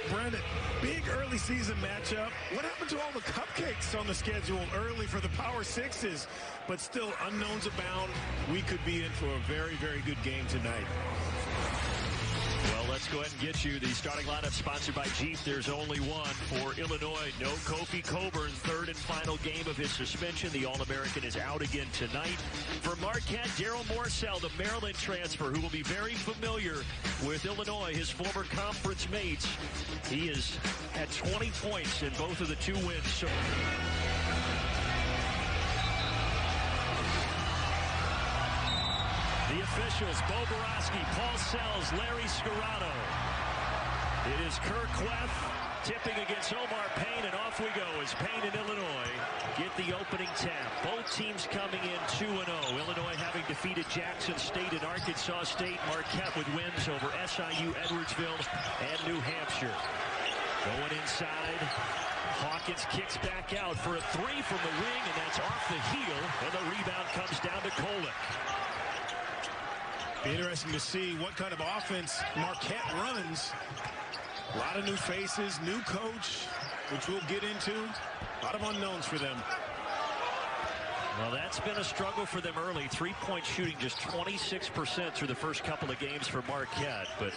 Brandon, big early season matchup. What happened to all the cupcakes on the schedule early for the Power Sixes? But still, unknowns abound. We could be in for a very, very good game tonight. Well, let's go ahead and get you the starting lineup sponsored by Jeep. There's only one for Illinois. No Kofi Coburn, third and final game of his suspension. The All-American is out again tonight. For Marquette, Daryl Morsell, the Maryland transfer, who will be very familiar with Illinois, his former conference mates. He has had 20 points in both of the two wins. So the officials, Bo Borowski, Paul Sells, Larry Scarrato. It is Kirk Queth tipping against Omar Payne, and off we go as Payne and Illinois get the opening tap. Both teams coming in 2-0. Illinois having defeated Jackson State and Arkansas State. Marquette with wins over SIU, Edwardsville, and New Hampshire. Going inside. Hawkins kicks back out for a three from the wing, and that's off the heel, and the rebound comes down to Kolick. Be interesting to see what kind of offense Marquette runs. A lot of new faces, new coach, which we'll get into. A lot of unknowns for them. Well, that's been a struggle for them early. Three-point shooting just 26% through the first couple of games for Marquette. But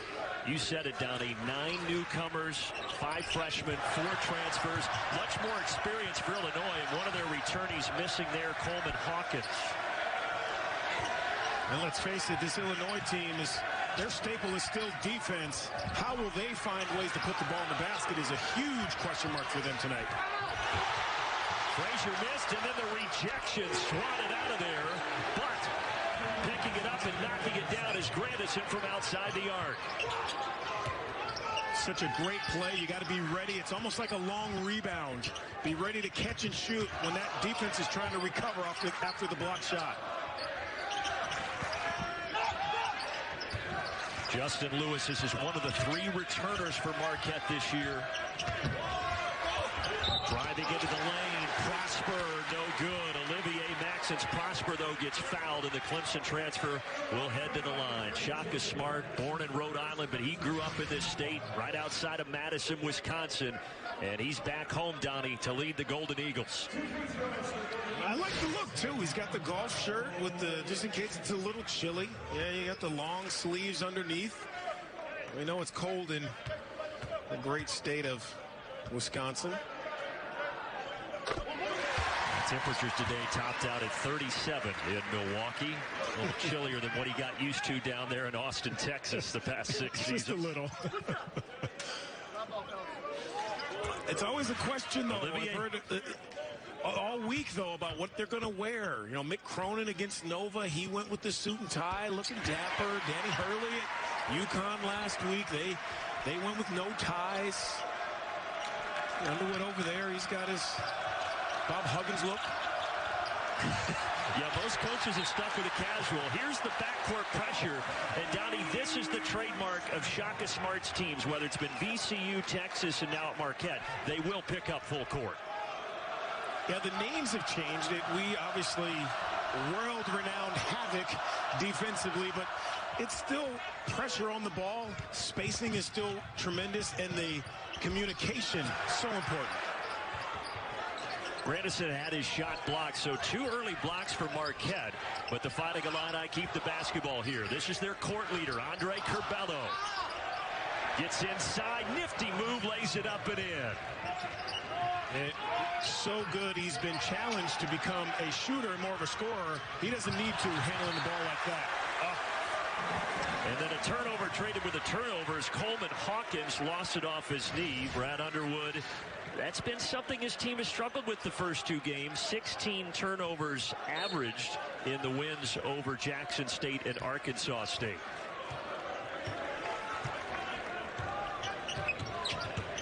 you said it, Donnie, 9 newcomers, 5 freshmen, 4 transfers. Much more experience for Illinois, and one of their returnees missing there, Coleman Hawkins. And let's face it, this Illinois team, their staple is still defense. How will they find ways to put the ball in the basket is a huge question mark for them tonight. Frazier missed, and then the rejection swatted out of there. But picking it up and knocking it down is Grandison from outside the arc. Such a great play. You got to be ready. It's almost like a long rebound. Be ready to catch and shoot when that defense is trying to recover after the block shot. Justin Lewis, this is one of the 3 returners for Marquette this year. Driving into the lane, Prosper, no good. Olivier Maxence. Prosper, though, gets fouled, and the Clemson transfer will head to the line. Shaka Smart, born in Rhode Island, but he grew up in this state right outside of Madison, Wisconsin. And he's back home, Donnie, to lead the Golden Eagles. I like the look, too. He's got the golf shirt with the, just in case it's a little chilly. Yeah, you got the long sleeves underneath. We know it's cold in the great state of Wisconsin. Temperatures today topped out at 37 in Milwaukee. A little chillier than what he got used to down there in Austin, Texas the past 6 seasons. Just a little. It's always a question, though. I've heard all week, though, about what they're going to wear. You know, Mick Cronin against Nova, he went with the suit and tie, looking dapper. Danny Hurley at UConn last week, they went with no ties. Underwood over there, he's got his Bob Huggins look. Yeah, most coaches have stuck with a casual. Here's the backcourt pressure. And, Donnie, this is the trademark of Shaka Smart's teams, whether it's been VCU, Texas, and now at Marquette. They will pick up full court. Yeah, the names have changed. We obviously world-renowned havoc defensively, but it's still pressure on the ball. Spacing is still tremendous, and the communication so important. Grandison had his shot blocked, so 2 early blocks for Marquette. But the Fighting Illini keep the basketball here. This is their court leader, Andre Curbelo. Gets inside, nifty move, lays it up and in. So good. He's been challenged to become a shooter and more of a scorer. He doesn't need to handling the ball like that. And then a turnover traded with a turnover as Coleman Hawkins lost it off his knee. Brad Underwood, that's been something his team has struggled with the first 2 games. 16 turnovers averaged in the wins over Jackson State and Arkansas State.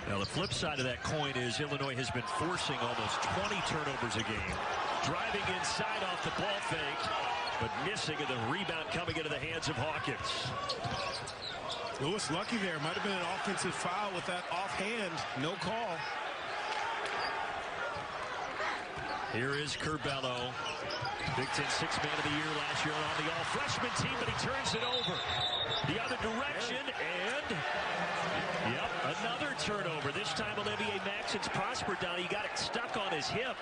Now, the flip side of that coin is Illinois has been forcing almost 20 turnovers a game. Driving inside off the ball fake, but missing, and the rebound coming into the hands of Hawkins. Lewis lucky there. Might have been an offensive foul with that offhand. No call. Here is Curbelo. Big Ten Sixth Man of the Year last year on the all-freshman team, but he turns it over the other direction, and yep, another turnover. This time Olivier Maxson's prospered down. He got it stuck on his hip.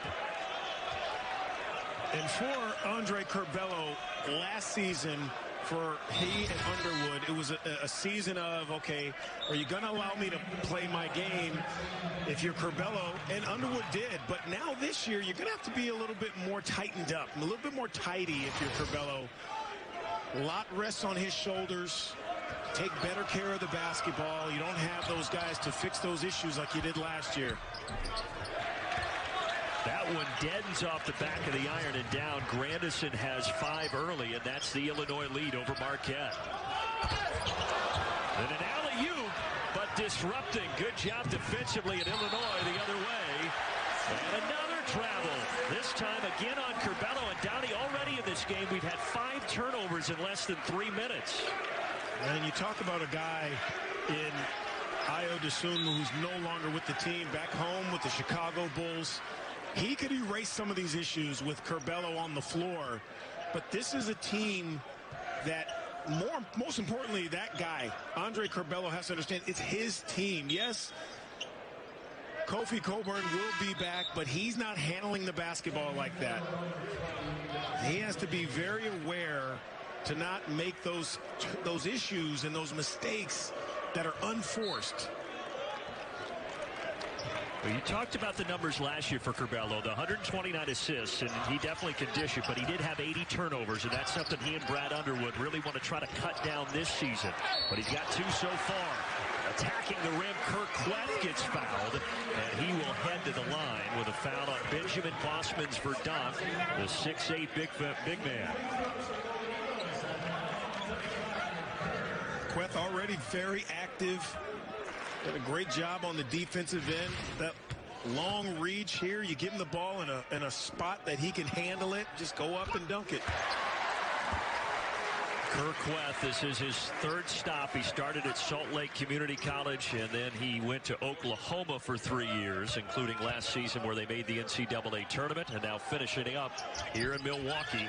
And for Andre Curbelo last season, for he and Underwood, it was a season of, okay, are you going to allow me to play my game if you're Curbelo? And Underwood did. But now this year, you're going to have to be a little bit more tightened up, a little bit more tidy if you're Curbelo. A lot rests on his shoulders. Take better care of the basketball. You don't have those guys to fix those issues like you did last year. That one deadens off the back of the iron and down. Grandison has 5 early, and that's the Illinois lead over Marquette. And an alley-oop, but disrupting. Good job defensively in Illinois the other way. And another travel. This time again on Curbelo. And Downey, already in this game, we've had 5 turnovers in less than 3 minutes. And you talk about a guy in Ayo Dosunmu who's no longer with the team, back home with the Chicago Bulls. He could erase some of these issues with Curbelo on the floor, but this is a team that, most importantly, that guy, Andre Curbelo, has to understand it's his team. Yes, Kofi Cockburn will be back, but he's not handling the basketball like that. He has to be very aware to not make those issues and those mistakes that are unforced. Well, you talked about the numbers last year for Curbelo, the 129 assists, and he definitely can dish it, but he did have 80 turnovers, and that's something he and Brad Underwood really want to try to cut down this season. But he's got 2 so far. Attacking the rim, Kurucs gets fouled, and he will head to the line with a foul on Benjamin Bosmans Verdonk, the 6'8" big man. Kurucs already very active. Did a great job on the defensive end. That long reach here, you give him the ball in a spot that he can handle it. Just go up and dunk it. Kurucs, this is his 3rd stop. He started at Salt Lake Community College, and then he went to Oklahoma for 3 years, including last season where they made the NCAA tournament, and now finishing up here in Milwaukee.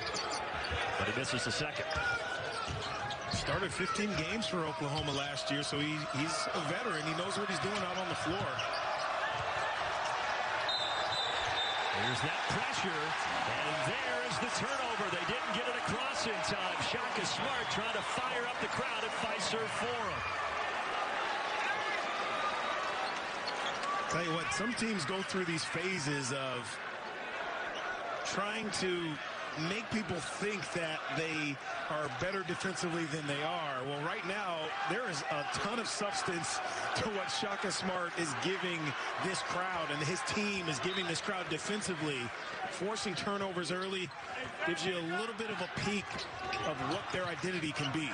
But he misses the 2nd. Started 15 games for Oklahoma last year, so he's a veteran. He knows what he's doing out on the floor. There's that pressure, and there's the turnover. They didn't get it across in time. Shaka Smart trying to fire up the crowd at Fiserv Forum. Tell you what, some teams go through these phases of trying to make people think that they are better defensively than they are. Well, right now, there is a ton of substance to what Shaka Smart is giving this crowd, and his team is giving this crowd defensively. Forcing turnovers early gives you a little bit of a peek of what their identity can be.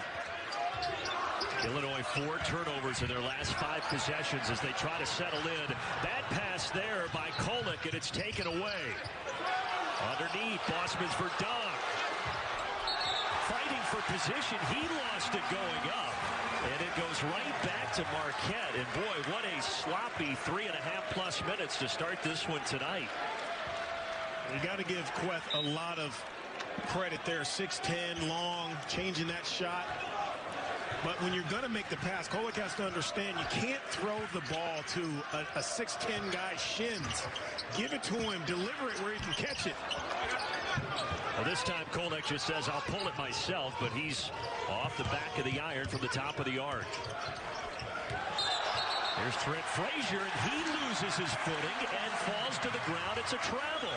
Illinois 4 turnovers in their last 5 possessions as they try to settle in. Bad pass there by Kolek, and it's taken away. Underneath, Bosmans Verdonk. Fighting for position. He lost it going up. And it goes right back to Marquette. And boy, what a sloppy 3.5+ minutes to start this one tonight. You got to give Kurucs a lot of credit there. 6'10", long, changing that shot. But when you're going to make the pass, Kolek has to understand you can't throw the ball to a 6'10" guy's shins. Give it to him. Deliver it where he can catch it. Well, this time Kolek just says, I'll pull it myself, but he's off the back of the iron from the top of the arc. Here's Trent Frazier, and he loses his footing and falls to the ground. It's a travel.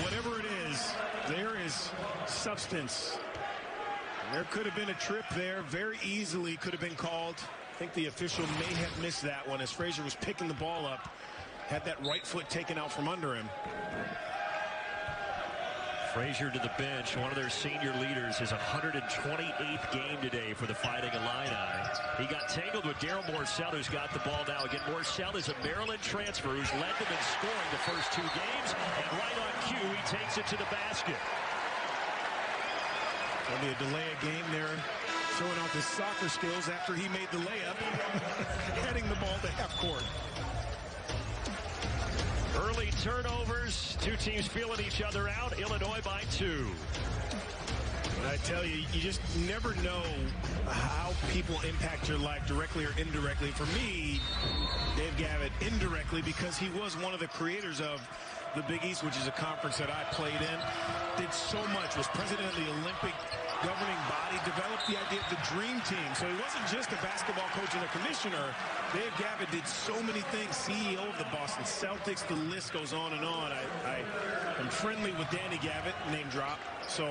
Whatever it is, there is substance. There could have been a trip there. Very easily could have been called. I think the official may have missed that one as Frazier was picking the ball up. Had that right foot taken out from under him. Frazier to the bench, one of their senior leaders, his 128th game today for the Fighting Illini. He got tangled with Daryl Morcell, who's got the ball now. Again, Morcell is a Maryland transfer who's led them in scoring the first 2 games, and right on cue, he takes it to the basket. There'll be a delay of game there, showing off his soccer skills after he made the layup, heading the ball to half court. Early turnovers, 2 teams feeling each other out. Illinois by 2. I tell you, you just never know how people impact your life directly or indirectly. For me, Dave Gavitt indirectly, because he was one of the creators of the Big East, which is a conference that I played in, did so much, was president of the Olympic governing body, developed the idea of the dream team. So he wasn't just a basketball coach and a commissioner. Dave Gavitt did so many things, CEO of the Boston Celtics, the list goes on and on. I'm friendly with Danny Gavitt, name drop. So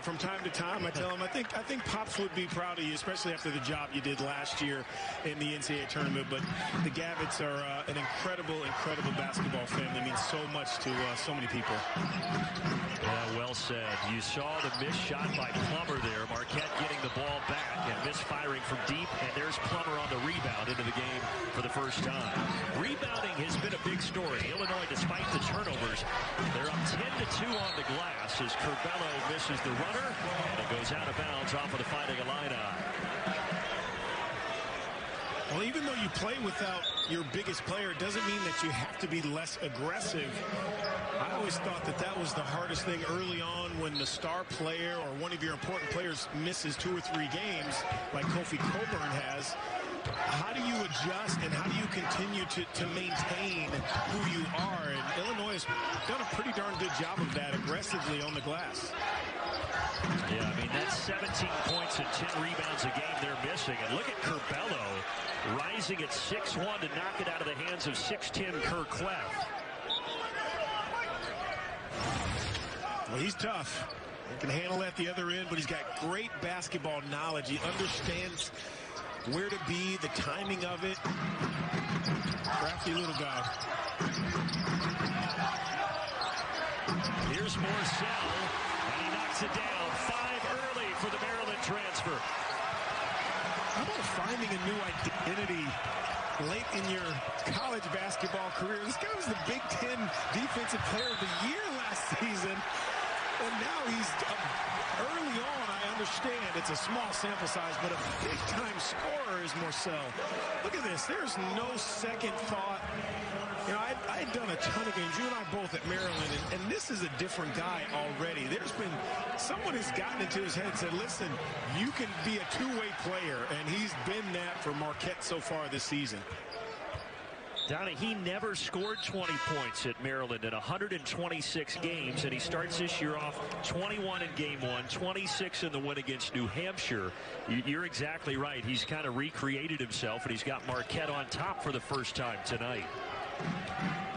from time to time, I tell him, I think Pops would be proud of you, especially after the job you did last year in the NCAA tournament. But the Gavitts are an incredible basketball family. It means so much to so many people. Yeah, well said. You saw the missed shot by Plummer there. Marquette getting the ball back and misfiring from deep. And there's Plummer on the rebound into the game for the first time. Rebounding has been a big story. Illinois, despite the turnovers, they're up 10-2 on the glass as Curbelo misses the runner, and it goes out of bounds off of the Fighting Illini. Well, even though you play without your biggest player, it doesn't mean that you have to be less aggressive. I always thought that was the hardest thing early on when the star player or one of your important players misses 2 or 3 games, like Kofi Coburn has. How do you adjust and how do you continue to maintain who you are? And Illinois has done a pretty darn good job of that aggressively on the glass. Yeah, I mean, that's 17 points and 10 rebounds a game they're missing. And look at Curbelo rising at 6'1" to knock it out of the hands of 6'10" Kerr-Clef. Well, he's tough. He can handle at the other end, but he's got great basketball knowledge. He understands where to be, the timing of it. Crafty little guy. Here's Morcell, and he knocks it down. 5 early for the Maryland transfer. How about finding a new identity late in your college basketball career? This guy was the Big Ten Defensive Player of the Year last season, and now he's early on. I understand it's a small sample size, but a big-time scorer is Morcell. Look at this. There's no second thought. You know, I had done a ton of games, you and I both at Maryland, and this is a different guy already. There's been, someone has gotten into his head and said, listen, you can be a two-way player, and he's been that for Marquette so far this season. Donnie, he never scored 20 points at Maryland in 126 games, and he starts this year off 21 in game 1, 26 in the win against New Hampshire. You're exactly right. He's kind of recreated himself, and he's got Marquette on top for the first time tonight.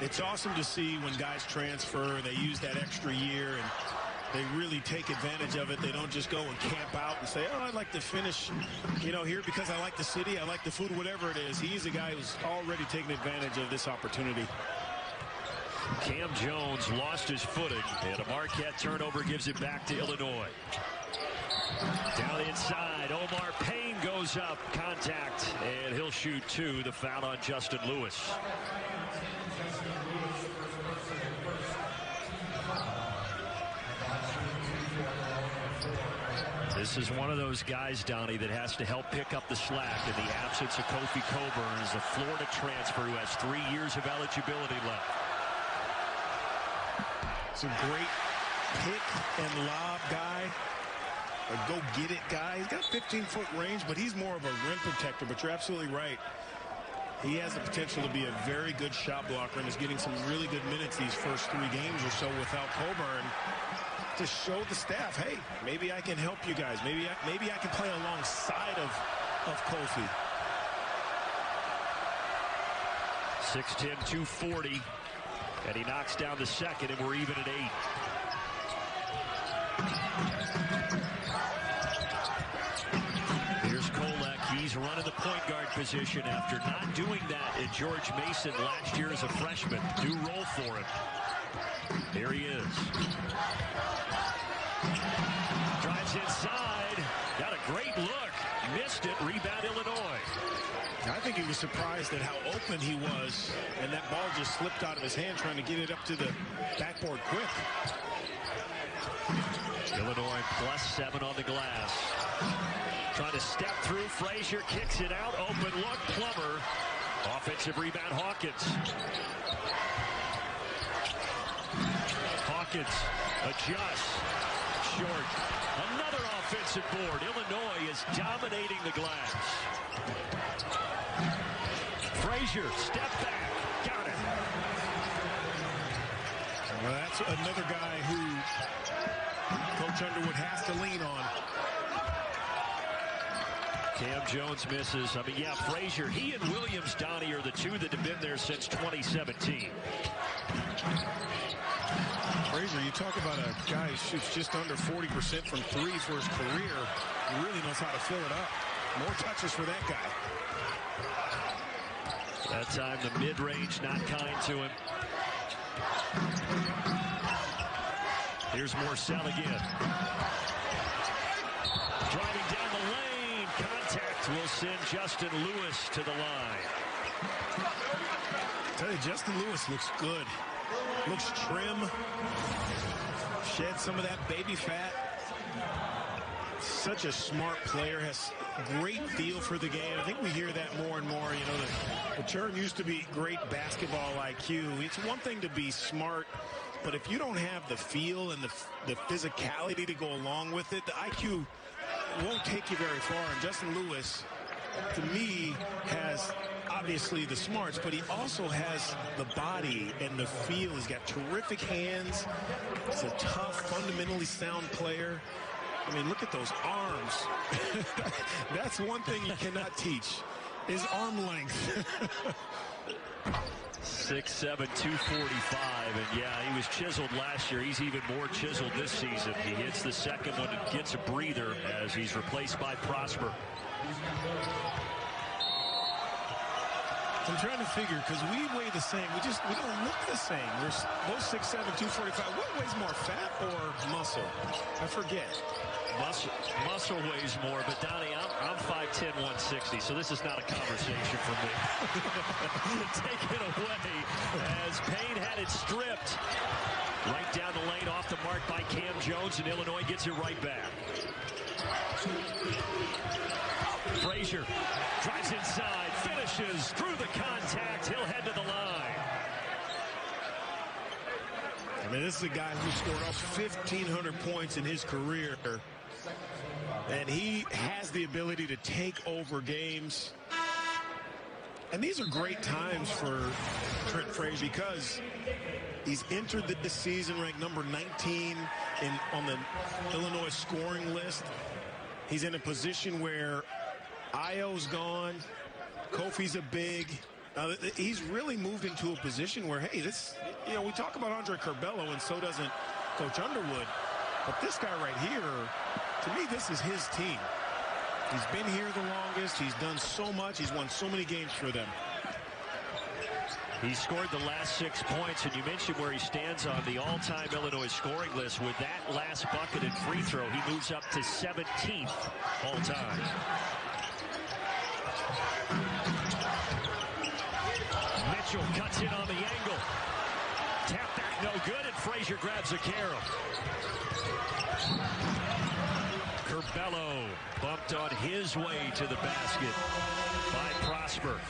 It's awesome to see when guys transfer, they use that extra year, and they really take advantage of it. They don't just go and camp out and say, oh, I'd like to finish, you know, here because I like the city, I like the food, whatever it is. He's a guy who's already taken advantage of this opportunity. Cam Jones lost his footing, and a Marquette turnover gives it back to Illinois. Down inside, Omar Payne goes up, contact, and he'll shoot 2. The foul on Justin Lewis. This is one of those guys, Donnie, that has to help pick up the slack in the absence of Kofi Coburn as a Florida transfer who has 3 years of eligibility left. It's a great pick and lob guy, a go-get-it guy. He's got 15-foot range, but he's more of a rim protector. But you're absolutely right. He has the potential to be a very good shot blocker and is getting some really good minutes these first 3 games or so without Coburn, to show the staff, hey, maybe I can help you guys. Maybe I can play alongside of Kofi. 6'10", 240, and he knocks down the second, and we're even at 8. Here's Kolek. He's running the point guard position after not doing that at George Mason last year as a freshman. New role for him. There he is. Drives inside. Got a great look. Missed it. Rebound Illinois. I think he was surprised at how open he was, and that ball just slipped out of his hand trying to get it up to the backboard quick. Illinois +7 on the glass. Trying to step through. Frazier kicks it out. Open look. Plummer. Offensive rebound Hawkins. Hawkins adjusts. short. Another offensive board. Illinois is dominating the glass. Frazier, step back. Got it. Well, that's another guy who Coach Underwood has to lean on. Cam Jones misses. I mean, yeah, Frazier. He and Williams, Donnie, are the two that have been there since 2017. Frazier, you talk about a guy who shoots just under 40% from three for his career. He really knows how to fill it up. More touches for that guy. That time the mid-range not kind to him. Here's Morcell again. Driving down the lane. Contact will send Justin Lewis to the line. I tell you, Justin Lewis looks good. Looks trim. Shed some of that baby fat. Such a smart player. Has great feel for the game. I think we hear that more and more. You know, the term used to be great basketball IQ. It's one thing to be smart, but if you don't have the feel and the physicality to go along with it, the IQ won't take you very far. And Justin Lewis, to me, has obviously the smarts, but he also has the body and the feel. He's got terrific hands. He's a tough, fundamentally sound player. I mean, look at those arms. That's one thing you cannot teach, is arm length. 6'7", 245, and yeah, he was chiseled last year. He's even more chiseled this season. He hits the second one and gets a breather as he's replaced by Prosper. I'm trying to figure, because we weigh the same. We don't look the same. We're both 6'7", 245. What weighs more, fat or muscle? I forget. Muscle weighs more, but Donnie, I'm 5'10", 160, so this is not a conversation for me. Taken away as Payne had it stripped. Right down the lane, off the mark by Cam Jones, and Illinois gets it right back. Frazier drives inside, finishes through the contact. He'll head to the line. I mean, this is a guy who scored off 1,500 points in his career. And he has the ability to take over games. And these are great times for Trent Frazier because he's entered this season ranked number 19 on the Illinois scoring list. He's in a position where Io's gone. Kofi's a big. He's really moved into a position where, hey, we talk about Andre Curbelo, and so doesn't Coach Underwood. But this guy right here, to me, this is his team. He's been here the longest. He's done so much. He's won so many games for them. He scored the last 6 points, and you mentioned where he stands on the all-time Illinois scoring list. With that last bucket and free throw, he moves up to 17th all-time. Mitchell cuts in on the angle. Tap back, no good, and Frazier grabs a carom. Curbelo bumped on his way to the basket by Prosper.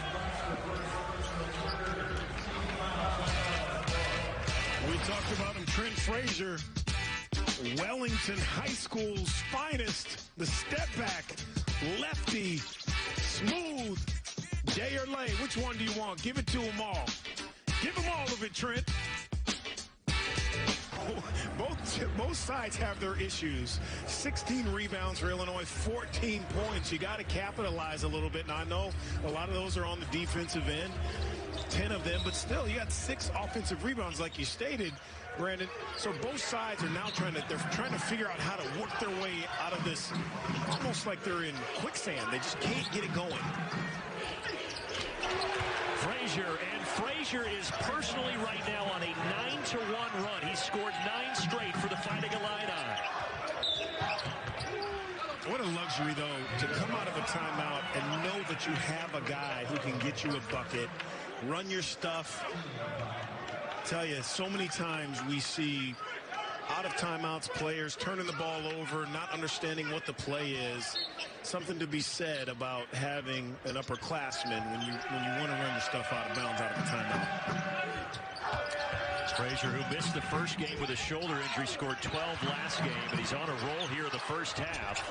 We talked about him, Trent Frazier, Wellington High School's finest, the step back, lefty, smooth, day or lay. Which one do you want? Give it to them all. Give them all of it, Trent. Both sides have their issues. 16 rebounds for Illinois, 14 points. You got to capitalize a little bit. Now, I know a lot of those are on the defensive end, 10 of them, but still, you got 6 offensive rebounds like you stated, Brandon. So both sides are now trying to figure out how to work their way out of this. It's almost like they're in quicksand. They just can't get it going. Frazier is personally right now on a 9-1 run. He's scored 9 straight for the Fighting Illini. What a luxury, though, to come out of a timeout and know that you have a guy who can get you a bucket, run your stuff. I tell you, so many times we see out of timeouts players turning the ball over, not understanding what the play is. Something to be said about having an upperclassman when you want to run your stuff out of bounds out of a timeout. Frazier, who missed the first game with a shoulder injury, scored 12 last game, and he's on a roll here in the first half.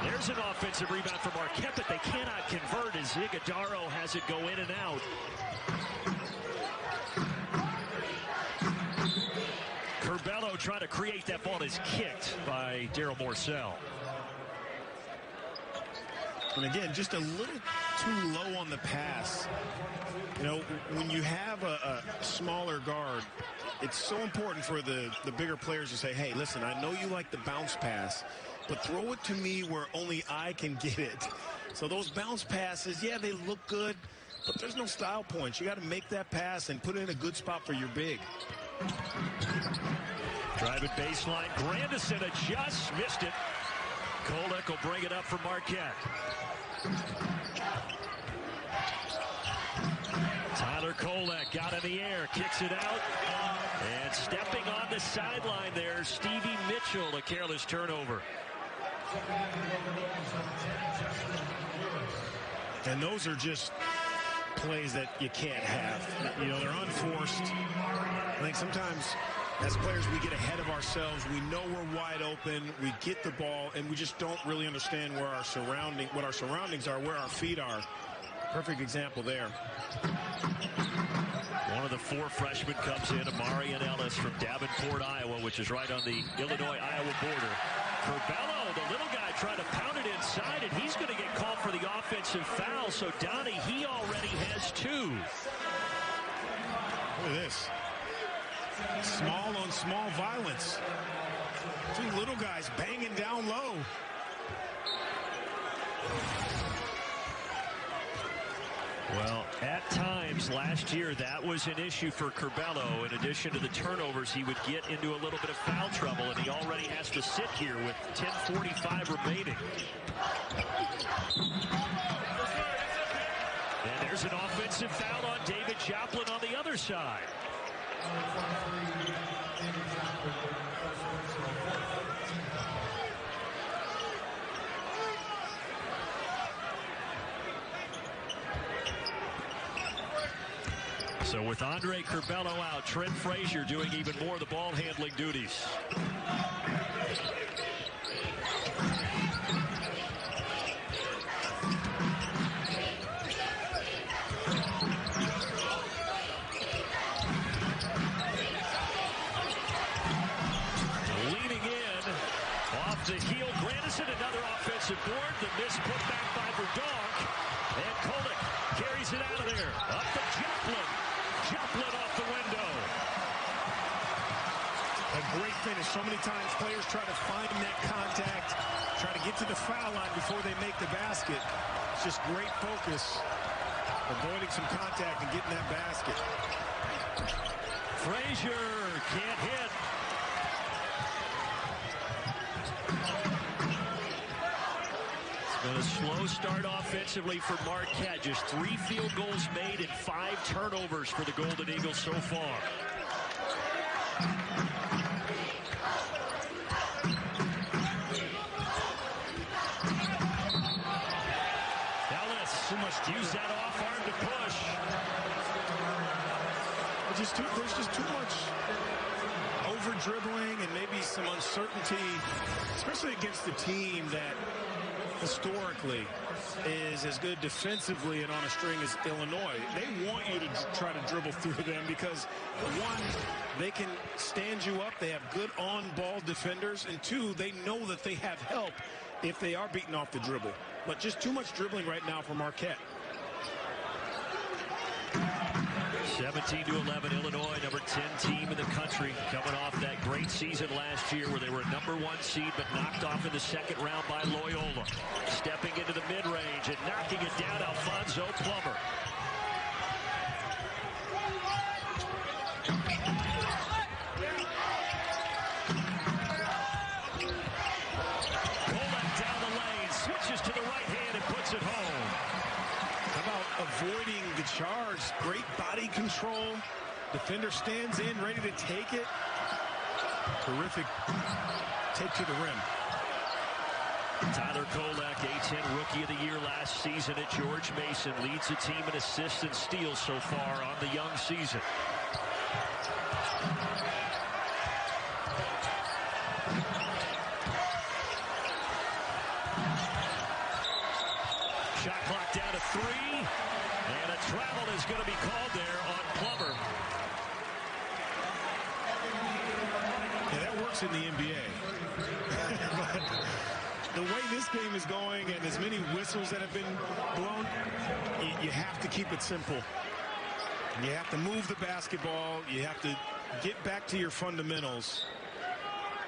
There's an offensive rebound for Marquette, but they cannot convert as Iguodaro has it go in and out. Curbelo trying to create that ball is kicked by Daryl Morcell. And again, just a little too low on the pass. You know, when you have a smaller guard, it's so important for the bigger players to say, hey, listen, I know you like the bounce pass, but throw it to me where only I can get it. So those bounce passes, yeah, they look good, but there's no style points. You got to make that pass and put it in a good spot for your big. Driving baseline, Grandison adjusts, missed it. Kolek will bring it up for Marquette. Tyler Kolek got in the air, kicks it out, and stepping on the sideline there, Stevie Mitchell, a careless turnover. And those are just plays that you can't have. You know, they're unforced. I think sometimes as players we get ahead of ourselves. We know we're wide open. We get the ball, and we just don't really understand where our what our surroundings are, where our feet are. Perfect example there. One of the four freshmen comes in, Amarian Ellis from Davenport, Iowa, which is right on the Illinois-Iowa border. Curbelo, the little guy, trying to pound it inside, and he's going to get called for the offensive foul. So, Donnie, he already has two. Look at this. Small on small violence. Two little guys banging down low. Well, at times last year, that was an issue for Curbelo. In addition to the turnovers, he would get into a little bit of foul trouble, and he already has to sit here with 10:45 remaining. And there's an offensive foul on David Joplin on the other side. So with Andre Curbelo out, Trent Frazier doing even more of the ball handling duties. Leaning in, off the heel, Grandison, another offensive board. The miss put back by Verdonk, and Kolek carries it out of there. Up to Joplin. Joplin off the window. A great finish. So many times players try to find that contact, try to get to the foul line before they make the basket. It's just great focus, avoiding some contact and getting that basket. Frazier can't hit. Been a slow start offensively for Marquette. Just 3 field goals made and 5 turnovers for the Golden Eagles so far. Ellis must use that off arm to push. There's just too much over dribbling and maybe some uncertainty, especially against the team that historically is as good defensively and on a string as Illinois. They want you to try to dribble through them because, one, they can stand you up. They have good on-ball defenders. And two, they know that they have help if they are beaten off the dribble. But just too much dribbling right now for Marquette. 17-11, Illinois, number 10 team in the country, coming off that great season last year where they were a number 1 seed but knocked off in the second round by Loyola. Stepping into the mid-range and knocking it down, Alfonso Plummer. Kolek down the lane, switches to the right hand and puts it home. How about avoiding the charge? Great body control. Defender stands in, ready to take it. Terrific take to the rim. Tyler Kolek, A-10 Rookie of the Year last season at George Mason, leads the team in assists and steals so far on the young season. Shot clock down to 3. And a travel is going to be called there on Plummer. Yeah, that works in the NBA. But the way this game is going and as many whistles that have been blown, you have to keep it simple. You have to move the basketball. You have to get back to your fundamentals.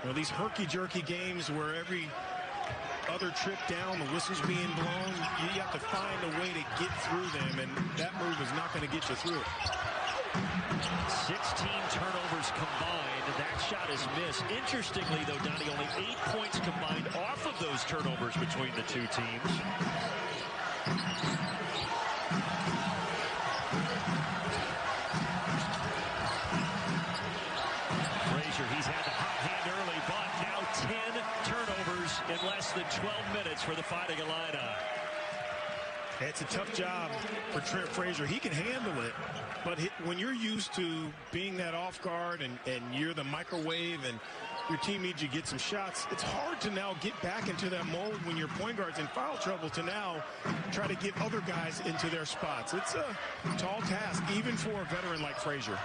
You know, these herky-jerky games where every other trip down, the whistle's being blown, you have to find a way to get through them, and that move is not going to get you through it. 16 turnovers combined. That shot is missed. Interestingly, though, Donnie, only 8 points combined off of those turnovers between the two teams. Frazier, he's had the hot hand early, but now 10 turnovers in less than 12 minutes for the Fighting Illini. It's a tough job for Trent Frazier. He can handle it, but when you're used to being that off guard and you're the microwave and your team needs you to get some shots, it's hard to now get back into that mold when your point guard's in foul trouble to now try to get other guys into their spots. It's a tall task, even for a veteran like Frazier.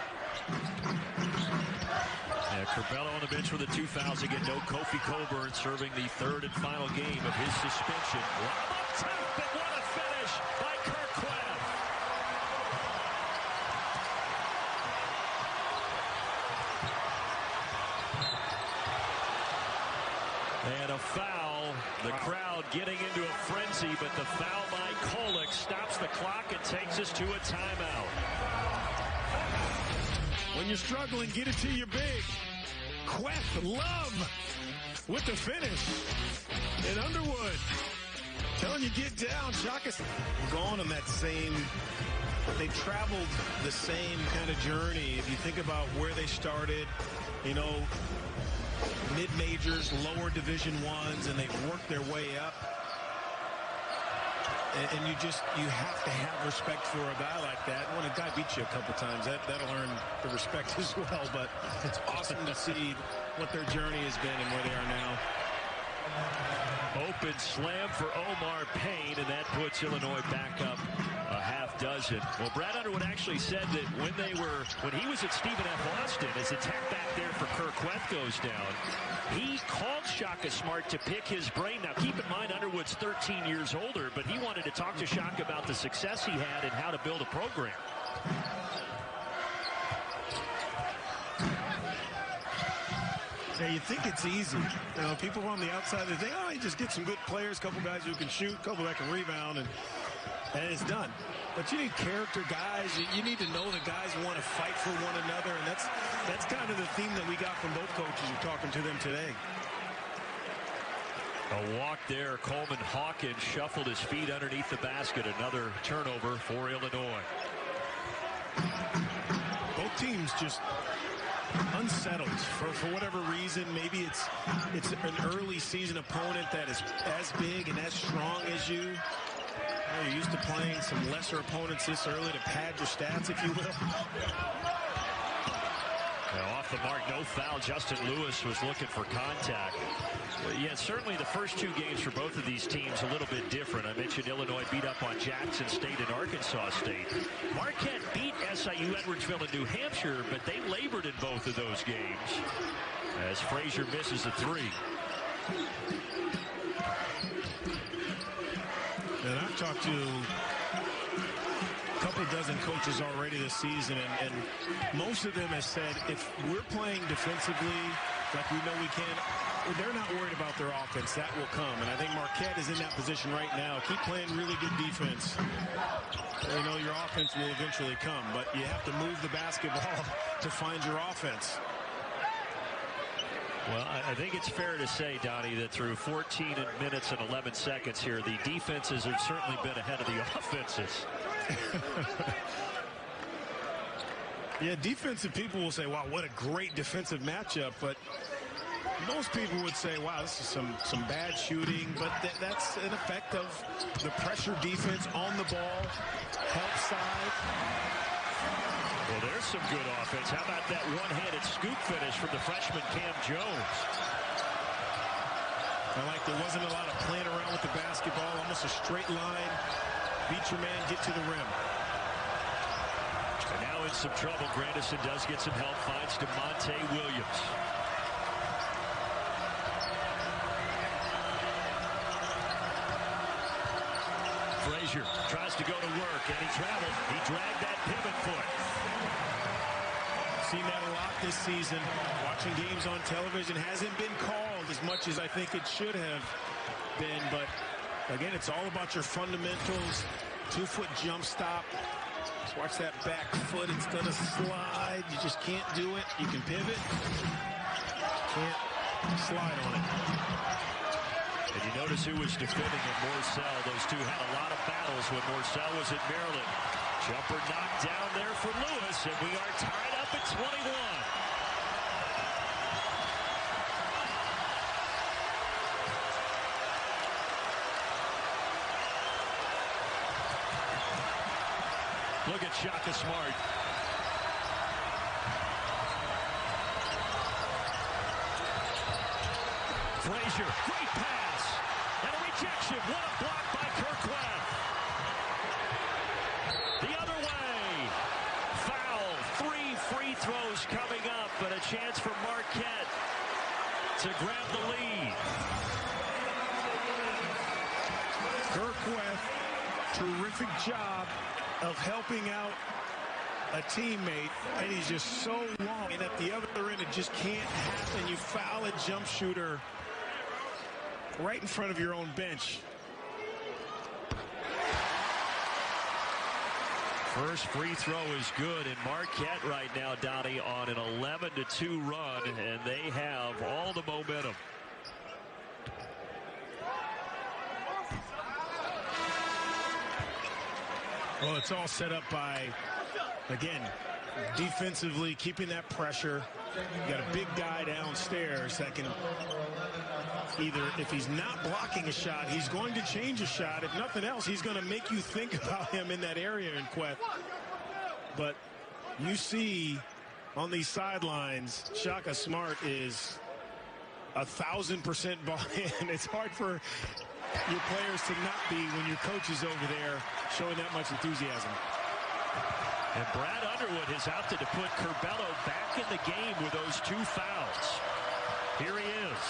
Yeah, Curbelo on the bench with the 2 fouls again. No Kofi Coburn serving the 3rd and final game of his suspension. Lob up top, and what a finish by Kirkwood. And a foul. The crowd getting into a frenzy, but the foul by Kolek stops the clock and takes us to a timeout. When you're struggling, get it to your big. Queth, Love with the finish. And Underwood telling you get down. Shaka's gone on that same, they traveled the same kind of journey. If you think about where they started, you know, mid-majors, lower Division I's, and they've worked their way up. And you have to have respect for a guy like that. When a guy beats you a couple times, that'll earn the respect as well. But it's awesome to see what their journey has been and where they are now. Open slam for Omar Payne, and that puts Illinois back up a half dozen. Well, Brad Underwood actually said that when he was at Stephen F. Austin, his attack back there for Kirkwood goes down, he called Shaka Smart to pick his brain. Now, keep in mind, Underwood's 13 years older, but he wanted to talk to Shaka about the success he had and how to build a program. Yeah, you think it's easy. You know, people on the outside, they think, oh, you just get some good players, a couple guys who can shoot, a couple that can rebound, and it's done. But you need character guys. You need to know the guys want to fight for one another, and that's kind of the theme that we got from both coaches in talking to them today. A walk there. Coleman Hawkins shuffled his feet underneath the basket. Another turnover for Illinois. Both teams just unsettled for whatever reason. Maybe it's an early season opponent that is as big and as strong as you. You're used to playing some lesser opponents this early to pad your stats, if you will. Now off the mark, no foul. Justin Lewis was looking for contact. Well, yeah, certainly the first 2 games for both of these teams a little bit different. I mentioned Illinois beat up on Jackson State and Arkansas State. Marquette beat SIU Edwardsville and New Hampshire, but they labored in both of those games as Frazier misses a 3. And I've talked to a couple dozen coaches already this season, and most of them have said if we're playing defensively like we know we can, they're not worried about their offense. That will come. And I think Marquette is in that position right now. Keep playing really good defense. You know your offense will eventually come, but you have to move the basketball to find your offense. Well, I think it's fair to say, Donnie, that through 14 minutes and 11 seconds here, the defenses have certainly been ahead of the offenses. Yeah, defensive people will say, wow, what a great defensive matchup. But most people would say, wow, this is some bad shooting. But that's an effect of the pressure defense on the ball, help side. Well, there's some good offense. How about that one-handed scoop finish from the freshman Cam Jones? I like there wasn't a lot of playing around with the basketball. Almost a straight line. Beat your man, get to the rim. And now in some trouble. Grandison does get some help. Finds DeMonte Williams. Frazier tries to go to work, and he traveled. He dragged that pivot foot. Seen that a lot this season. Watching games on television hasn't been called as much as I think it should have been. But, again, it's all about your fundamentals. 2-foot jump stop. Just watch that back foot. It's going to slide. You just can't do it. You can pivot. Can't slide on it. And you notice who was defending at Morsell. Those two had a lot of battles when Morsell was at Maryland. Jumper knocked down there for Lewis, and we are tied up at 21. Look at Shaka Smart. Frazier, great pass, and a rejection. What a block by Kirkland. The other way. Foul. 3 free throws coming up, and a chance for Marquette to grab the lead. Kirkland, terrific job of helping out a teammate, and he's just so long. And at the other end, it just can't happen. You foul a jump shooter right in front of your own bench. First free throw is good, and Marquette right now, Donnie, on an 11-2 run, and they have all the momentum. Well, it's all set up by, again, defensively keeping that pressure. You got a big guy downstairs that can either, if he's not blocking a shot, he's going to change a shot. If nothing else, he's going to make you think about him in that area in Queth. But you see on these sidelines, Shaka Smart is 1,000% bought in. It's hard for your players to not be when your coach is over there showing that much enthusiasm. And Brad Underwood has opted to put Curbelo back in the game with those 2 fouls. Here he is.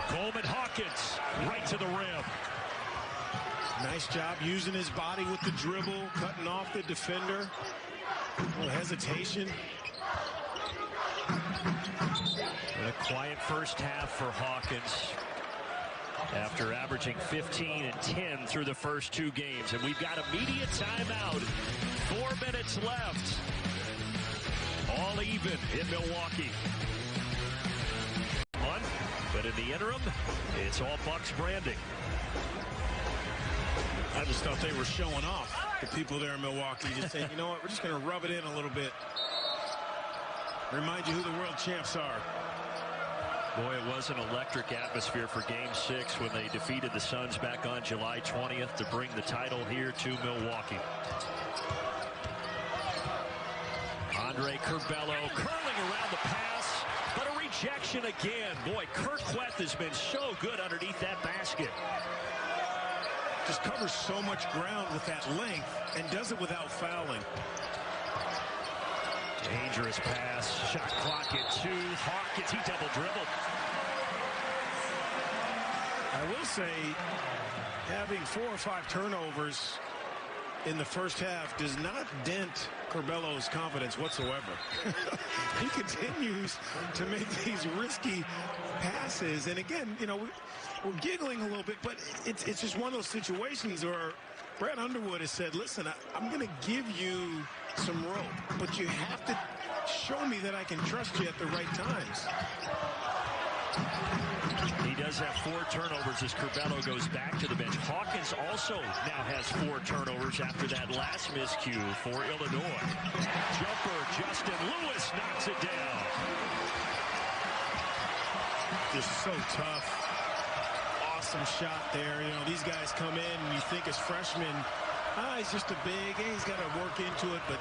Coleman Hawkins right to the rim. Nice job using his body with the dribble, cutting off the defender. A little hesitation. And a quiet first half for Hawkins after averaging 15 and 10 through the first 2 games. And we've got a media timeout. 4 minutes left. All even in Milwaukee. But in the interim, it's all Bucks branding. I just thought they were showing off. The people there in Milwaukee just saying, you know what, we're just going to rub it in a little bit. Remind you who the world champs are. Boy, it was an electric atmosphere for Game 6 when they defeated the Suns back on July 20th to bring the title here to Milwaukee. Andre Curbelo curling around the pass, but a rejection again. Boy, Kirkland has been so good underneath that basket. Just covers so much ground with that length and does it without fouling. Dangerous pass. Shot clock at 2. Hawkins, he double dribbled. I will say, having 4 or 5 turnovers in the first half does not dent Curbelo's confidence whatsoever. He continues to make these risky passes. And again, you know, we're giggling a little bit, but it's just one of those situations where Brad Underwood has said, listen, I'm going to give you some rope, but you have to show me that I can trust you at the right times. He does have 4 turnovers as Curbelo goes back to the bench. Hawkins also now has 4 turnovers after that last miscue for Illinois. Jumper, Justin Lewis knocks it down. Just so tough. some shot there. You know, these guys come in and you think as freshmen, he's just a big, he's got to work into it. But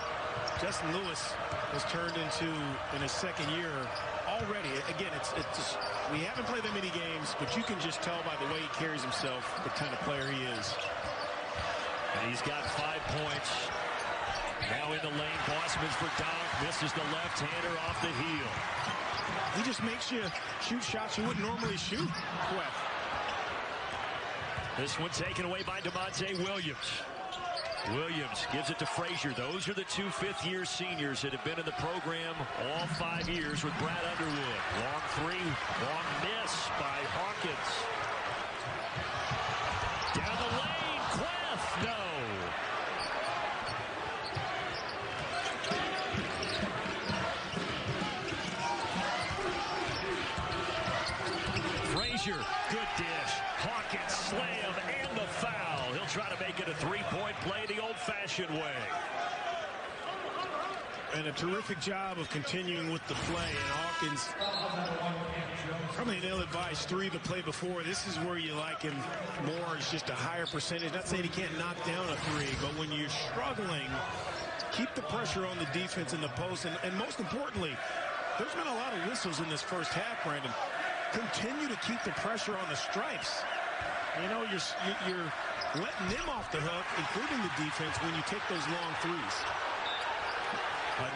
Justin Lewis has turned into, in his second year already. Again, it's just, we haven't played that many games, but you can just tell by the way he carries himself the kind of player he is. And he's got 5 points. Now in the lane, Bossman's for Donk. Misses the left-hander off the heel. He just makes you shoot shots you wouldn't normally shoot. This one taken away by DeMonte Williams. Williams gives it to Frazier. Those are the two fifth-year seniors that have been in the program all 5 years with Brad Underwood. Long three, long miss by Hawkins. Down the lane, Queth, no. Frazier, good dish. Hawkins, slam, and the foul. He'll try to make it a three-point play the old-fashioned way. And a terrific job of continuing with the play. And Hawkins, probably an ill-advised three the play before. This is where you like him more. It's just a higher percentage. Not saying he can't knock down a three, but when you're struggling, keep the pressure on the defense in the post. And most importantly, there's been a lot of whistles in this first half, Brandon. Continue to keep the pressure on the stripes. You know, you're letting them off the hook, including the defense, when you take those long threes.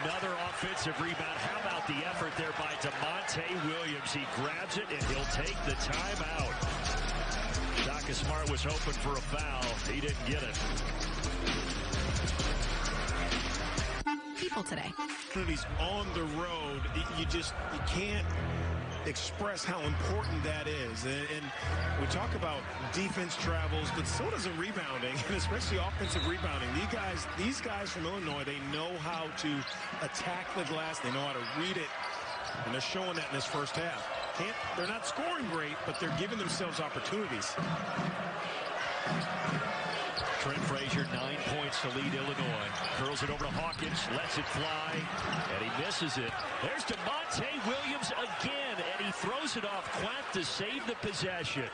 Another offensive rebound. How about the effort there by DeMonte Williams? He grabs it, and he'll take the timeout. Shaka Smart was hoping for a foul. He didn't get it. People today. He's on the road. You can't express how important that is. And we talk about defense travels, but so does the rebounding, and especially offensive rebounding. These guys from Illinois, they know how to attack the glass. They know how to read it, and they're showing that in this first half. They're not scoring great, but they're giving themselves opportunities. Trent Frazier, 9 points to lead Illinois. Curls it over to Hawkins, lets it fly, and he misses it. There's DeMonte Williams again, and he throws it off Queth to save the possession.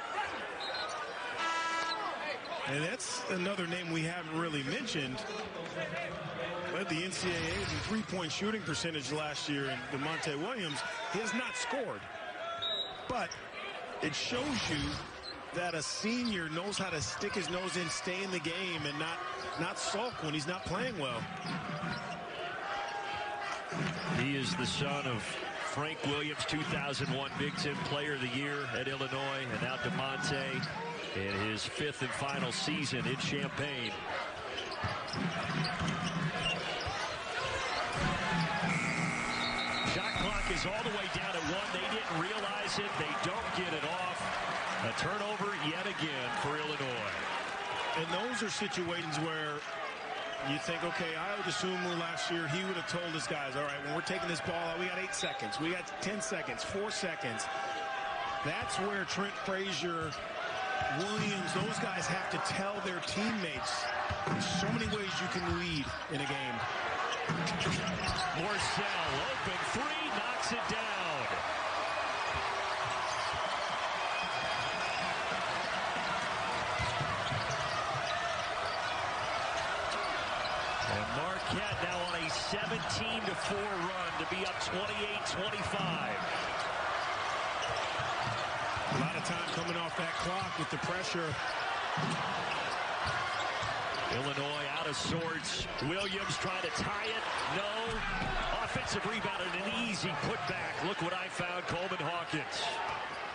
And that's another name we haven't really mentioned. Led the NCAA in three-point shooting percentage last year, and DeMonte Williams, he has not scored. But it shows you that a senior knows how to stick his nose in, stay in the game, and not sulk when he's not playing well. He is the son of Frank Williams, 2001 Big Ten Player of the Year at Illinois, and now DeMonte in his fifth and final season in Champaign. Shot clock is all the way down at 1. They didn't realize it. They don't get it off. A turnover yet again for Illinois. And those are situations where you think, okay, I would assume last year he would have told his guys, all right, when we're taking this ball out, we got 8 seconds. We got 10 seconds, 4 seconds. That's where Trent Frazier, Williams, those guys have to tell their teammates. There's so many ways you can lead in a game. Morcell, open three, knocks it down. And Marquette now on a 17-4 run to be up 28-25. A lot of time coming off that clock with the pressure. Illinois out of sorts. Williams trying to tie it. No. Offensive rebound and an easy putback. Look what I found, Coleman Hawkins.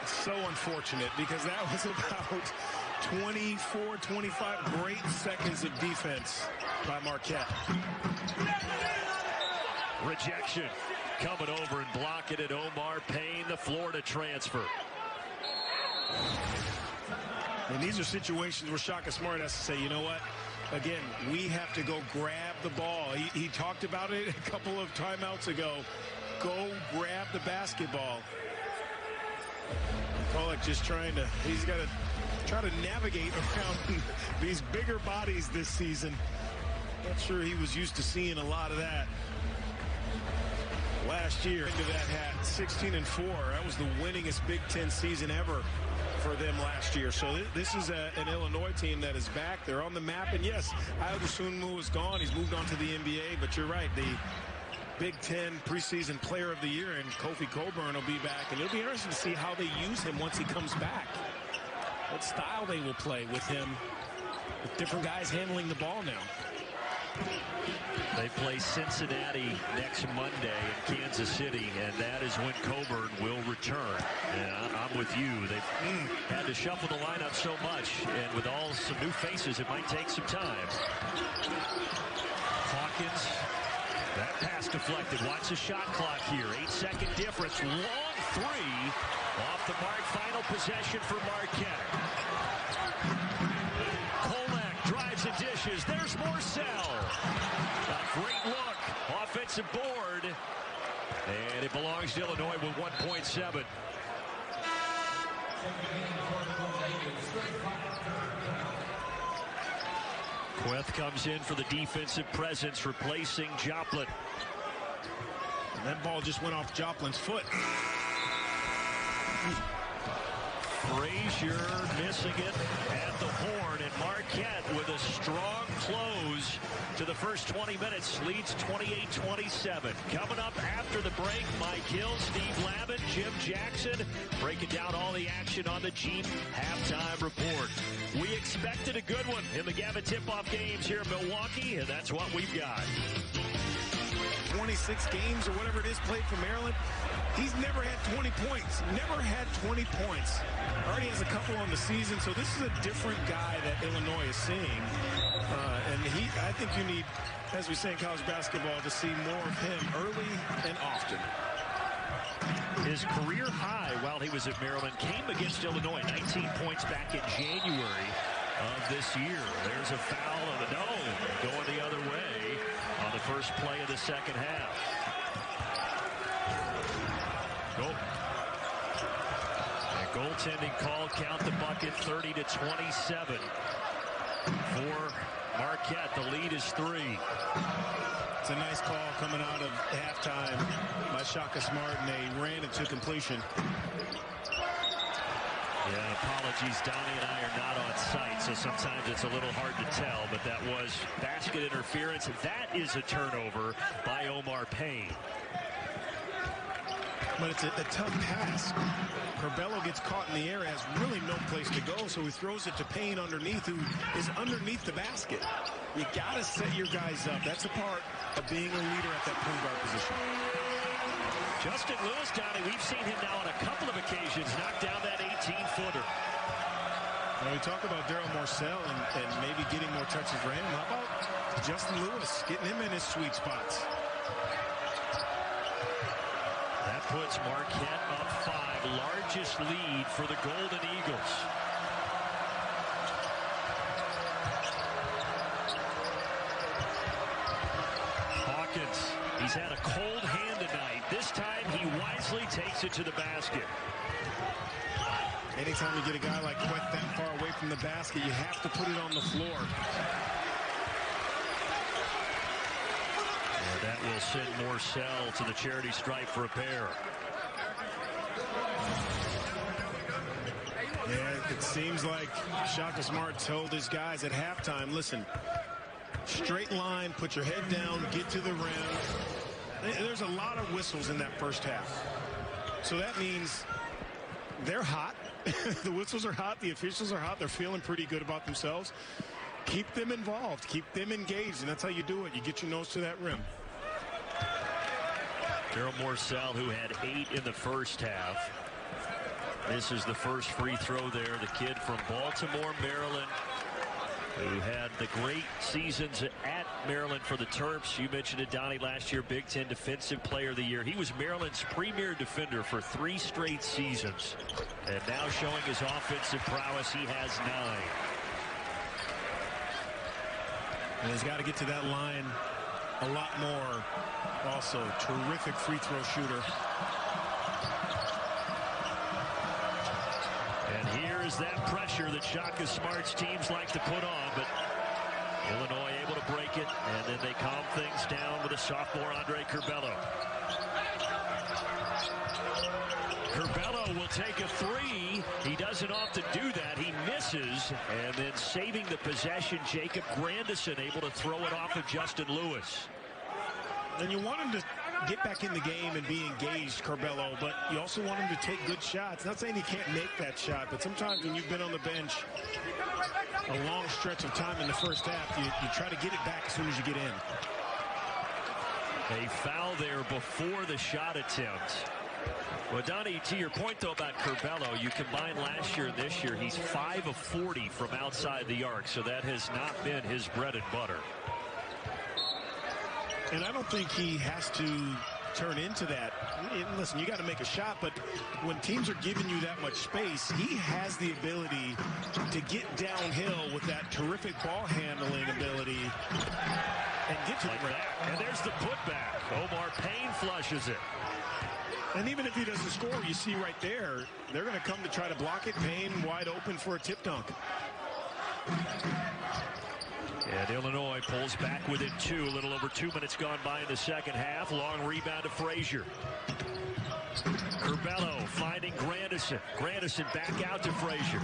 So unfortunate because that was about 24, 25 great seconds of defense by Marquette. Rejection. Coming over and blocking it. Omar Payne, the Florida transfer. And these are situations where Shaka Smart has to say, you know what? Again, we have to go grab the ball. He talked about it a couple of timeouts ago. Go grab the basketball. Pollack just he's got to try to navigate around these bigger bodies this season. Not sure he was used to seeing a lot of that last year. Into that hat, 16-4. That was the winningest Big Ten season ever for them last year. So this is an Illinois team that is back. They're on the map. And yes, Ayo is gone. He's moved on to the NBA. But you're right. The Big Ten preseason player of the year and Kofi Cockburn will be back. And it'll be interesting to see how they use him once he comes back. What style they will play with him, with different guys handling the ball now. They play Cincinnati next Monday in Kansas City, and that is when Cockburn will return. And I'm with you. They've had to shuffle the lineup so much, and with some new faces, it might take some time. Hawkins, that pass deflected. Watch the shot clock here. 8-second difference. Long three off the mark. Final possession for Marquette. Kolak drives and dishes. There's Morsell. A great look. Offensive board. And it belongs to Illinois with 1.7. Queth comes in for the defensive presence, replacing Joplin. And that ball just went off Joplin's foot. Frazier missing it at the horn, and Marquette with a strong close to the first 20 minutes, leads 28-27. Coming up after the break, Mike Hill, Steve Lavin, Jim Jackson, breaking down all the action on the Jeep halftime report. We expected a good one in the Gavin tip-off games here in Milwaukee, and that's what we've got. 26 games or whatever it is played for Maryland. He's never had 20 points. Never had 20 points. Already has a couple on the season, so this is a different guy that Illinois is seeing. And I think you need, as we say in college basketball, to see more of him early and often. His career high while he was at Maryland came against Illinois. 19 points back in January of this year. There's a foul on the dome going the other way on the first play of the second half. Goaltending call, count the bucket, 30-27 for Marquette. The lead is 3. It's a nice call coming out of halftime by Shaka Smart, and they ran it to completion. Yeah, apologies. Donnie and I are not on site, so sometimes it's a little hard to tell, but that was basket interference. That is a turnover by Omar Payne. But it's a tough pass. Curbelo gets caught in the air, has really no place to go, so he throws it to Payne underneath, who is underneath the basket. You got to set your guys up. That's a part of being a leader at that point guard position. Justin Lewis, Donnie, we've seen him now on a couple of occasions knock down that 18-footer. When we talk about Daryl Morsell and maybe getting more touches for him, how about Justin Lewis, getting him in his sweet spots? That puts Marquette up 5, largest lead for the Golden Eagles. Hawkins, he's had a cold hand tonight. This time he wisely takes it to the basket. Anytime you get a guy like Queth that far away from the basket, you have to put it on the floor. That will send Morsell to the charity stripe for a pair. Yeah, it seems like Shaka Smart told his guys at halftime, listen, straight line, put your head down, get to the rim. There's a lot of whistles in that first half. So that means they're hot. The whistles are hot. The officials are hot. They're feeling pretty good about themselves. Keep them involved. Keep them engaged. And that's how you do it. You get your nose to that rim. Daryl Morsell, who had 8 in the first half. This is the first free throw there. The kid from Baltimore, Maryland, who had the great seasons at Maryland for the Terps. You mentioned it, Donnie, last year, Big Ten Defensive Player of the Year. He was Maryland's premier defender for 3 straight seasons. And now showing his offensive prowess, he has 9. And he's got to get to that line a lot more. Also, terrific free throw shooter. And here is that pressure that Shaka Smart's teams like to put on, but Illinois able to break it, and then they calm things down with a sophomore, Andre Curbelo. Curbelo will take a 3. He does doesn't often do that. He misses, and then saving the possession, Jacob Grandison able to throw it off of Justin Lewis. And you want him to get back in the game and be engaged, Curbelo, but you also want him to take good shots. Not saying he can't make that shot, but sometimes when you've been on the bench a long stretch of time in the first half, you try to get it back as soon as you get in. A foul there before the shot attempt. Well, Donnie, to your point, though, about Curbelo, you combine last year and this year, he's 5 of 40 from outside the arc, so that has not been his bread and butter. And I don't think he has to turn into that. And listen, you got to make a shot, but when teams are giving you that much space, he has the ability to get downhill with that terrific ball handling ability and get to the rim. And there's the putback. Omar Payne flushes it. And even if he doesn't score, you see right there, they're going to come to try to block it. Payne wide open for a tip dunk. And Illinois pulls back within 2. A little over 2 minutes gone by in the second half. Long rebound to Frazier. Curbelo finding Grandison. Grandison back out to Frazier.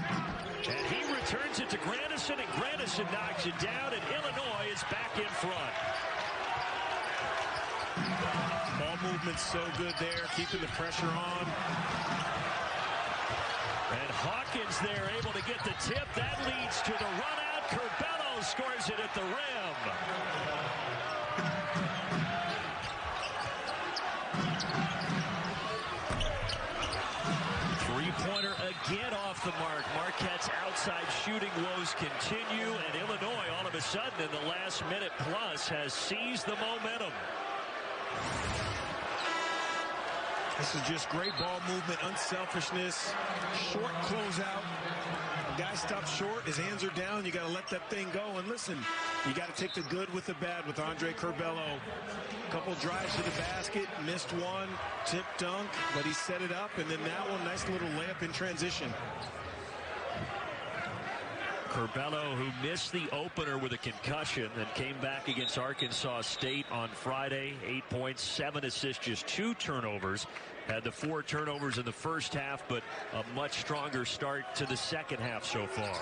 And he returns it to Grandison, and Grandison knocks it down, and Illinois is back in front. Ball movement's so good there, keeping the pressure on. And Hawkins there able to get the tip. That leads to the run out. Curbelo scores it at the rim. Three-pointer again off the mark. Marquette's outside shooting woes continue, and Illinois all of a sudden in the last minute plus has seized the momentum. This is just great ball movement, unselfishness, short closeout. Guy stops short, his hands are down, you got to let that thing go. And listen, you got to take the good with the bad with Andre Curbelo. Couple drives to the basket, missed one, tip dunk, but he set it up, and then that one, nice little layup in transition. Curbelo, who missed the opener with a concussion and came back against Arkansas State on Friday. 8 points, 7 assists, just 2 turnovers. Had the 4 turnovers in the first half, but a much stronger start to the second half so far.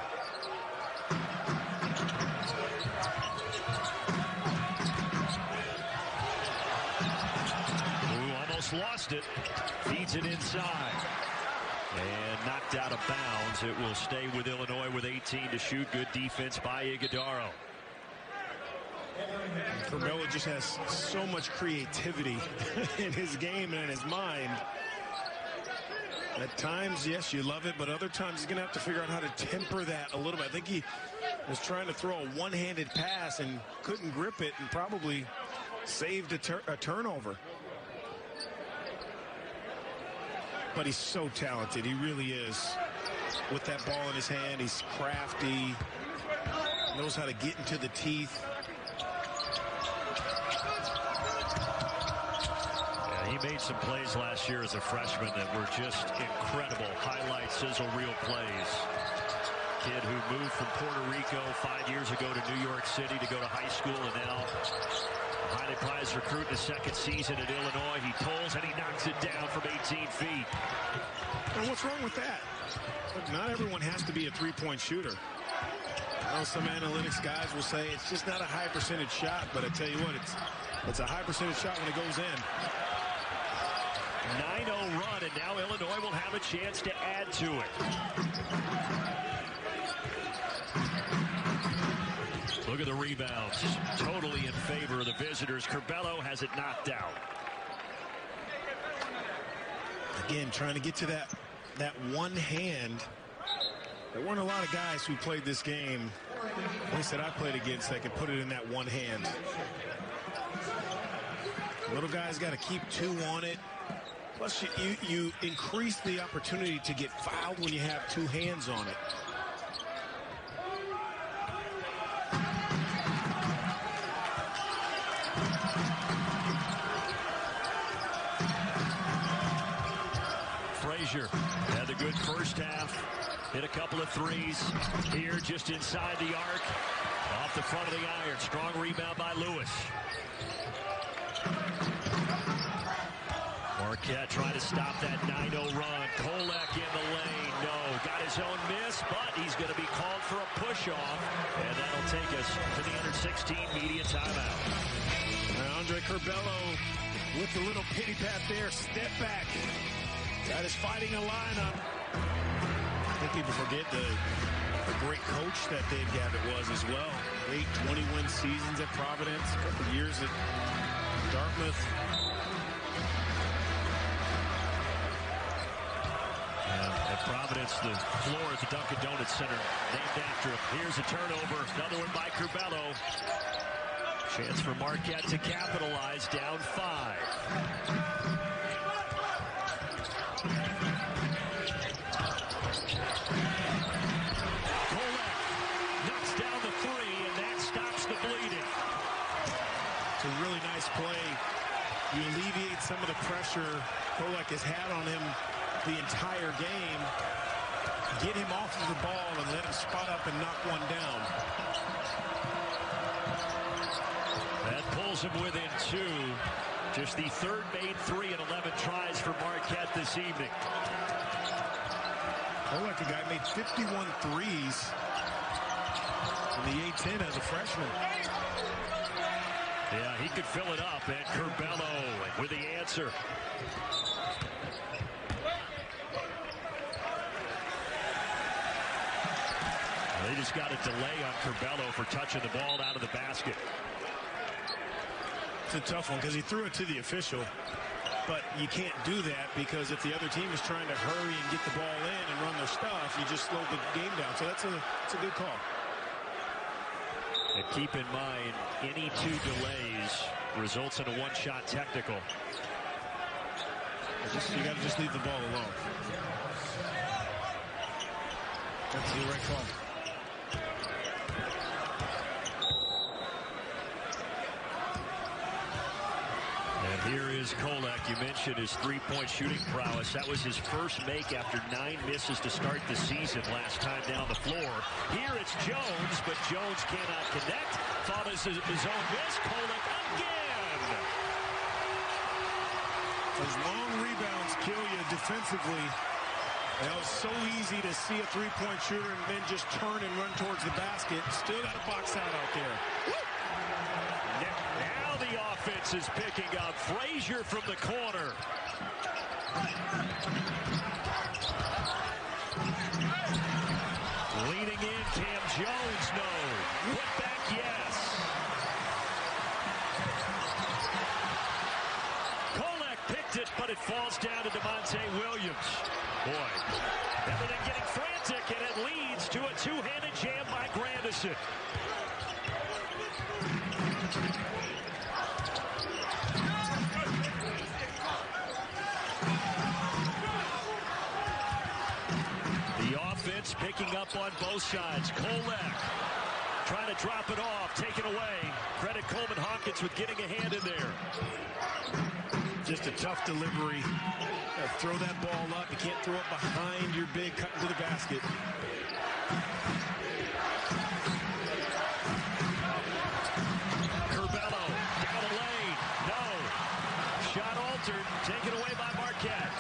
Ooh, almost lost it. Feeds it inside. And knocked out of bounds. It will stay with Illinois with 18 to shoot. Good defense by Iguodaro. Curbelo just has so much creativity in his game and in his mind. At times, yes, you love it, but other times he's going to have to figure out how to temper that a little bit. I think he was trying to throw a one-handed pass and couldn't grip it and probably saved a turnover. But he's so talented. He really is. With that ball in his hand, he's crafty, knows how to get into the teeth. Yeah, he made some plays last year as a freshman that were just incredible. Highlight, sizzle, real plays. Kid who moved from Puerto Rico 5 years ago to New York City to go to high school, and now a highly prized recruit in his second season at Illinois. He pulls and he knocks it down from 18 feet. And what's wrong with that? Look, not everyone has to be a three-point shooter. I know some analytics guys will say it's just not a high percentage shot, but I tell you what, it's a high percentage shot when it goes in. 9-0 run, and now Illinois will have a chance to add to it. Look at the rebounds. Totally in favor of the visitors. Curbelo has it knocked out. Again, trying to get to that one hand. There weren't a lot of guys who played this game, at least that I played against, that could put it in that one hand. Little guys got to keep 2 on it. Plus, you increase the opportunity to get fouled when you have 2 hands on it. Frazier had a good first half. Hit a couple of threes. Here just inside the arc. Off the front of the iron. Strong rebound by Lewis. Marquette trying to stop that 9-0 run. Kolek in the lane. No. Got his zone miss, but he's going to be called for a push-off, and that'll take us to the under 16 media timeout. Andre Curbelo with the little pity pat there, step back. That is fighting a lineup. I think people forget the great coach that Dave Gavitt was as well. 8 20-win seasons at Providence, a couple years at Dartmouth. At Providence, the floor at the Dunkin' Donuts Center named after him. Here's a turnover, another one by Curbelo. Chance for Marquette to capitalize, down 5. Kolek knocks down the 3, and that stops the bleeding. It's a really nice play. You alleviate some of the pressure Kolek has had on him the entire game. Get him off of the ball and let him spot up and knock one down. That pulls him within 2. Just the third made 3 in 11 tries for Marquette this evening. Kolek, a guy made 51 threes in the A-10 as a freshman. Yeah, he could fill it up, and Curbelo with the answer. They just got a delay on Curbelo for touching the ball out of the basket. It's a tough one because he threw it to the official, but you can't do that because if the other team is trying to hurry and get the ball in and run their stuff, you just slow the game down. So it's a good call. And keep in mind, any 2 delays results in a one-shot technical. You got to just leave the ball alone. That's the right call. And here is Kolek. You mentioned his three-point shooting prowess. That was his first make after 9 misses to start the season last time down the floor. Here it's Jones, but Jones cannot connect. Follows his own miss. Kolek again. Those long rebounds kill you defensively. It was so easy to see a three-point shooter and then just turn and run towards the basket. Still got a box out there. Now the offense is picking up. Frazier from the corner. Leaning in, Cam Jones, no. Put back, yes. Kolek picked it, but it falls down to DeMonte Williams. Boy, everything getting frantic, and it leads to a two-handed jam by Grandison. The offense picking up on both sides. Kolek trying to drop it off, taken away. Credit Coleman Hawkins with getting a hand in there. Just a tough delivery. Throw that ball up. You can't throw it behind your big cut into the basket. Curbelo down the lane. No. Shot altered. Taken away by Marquette.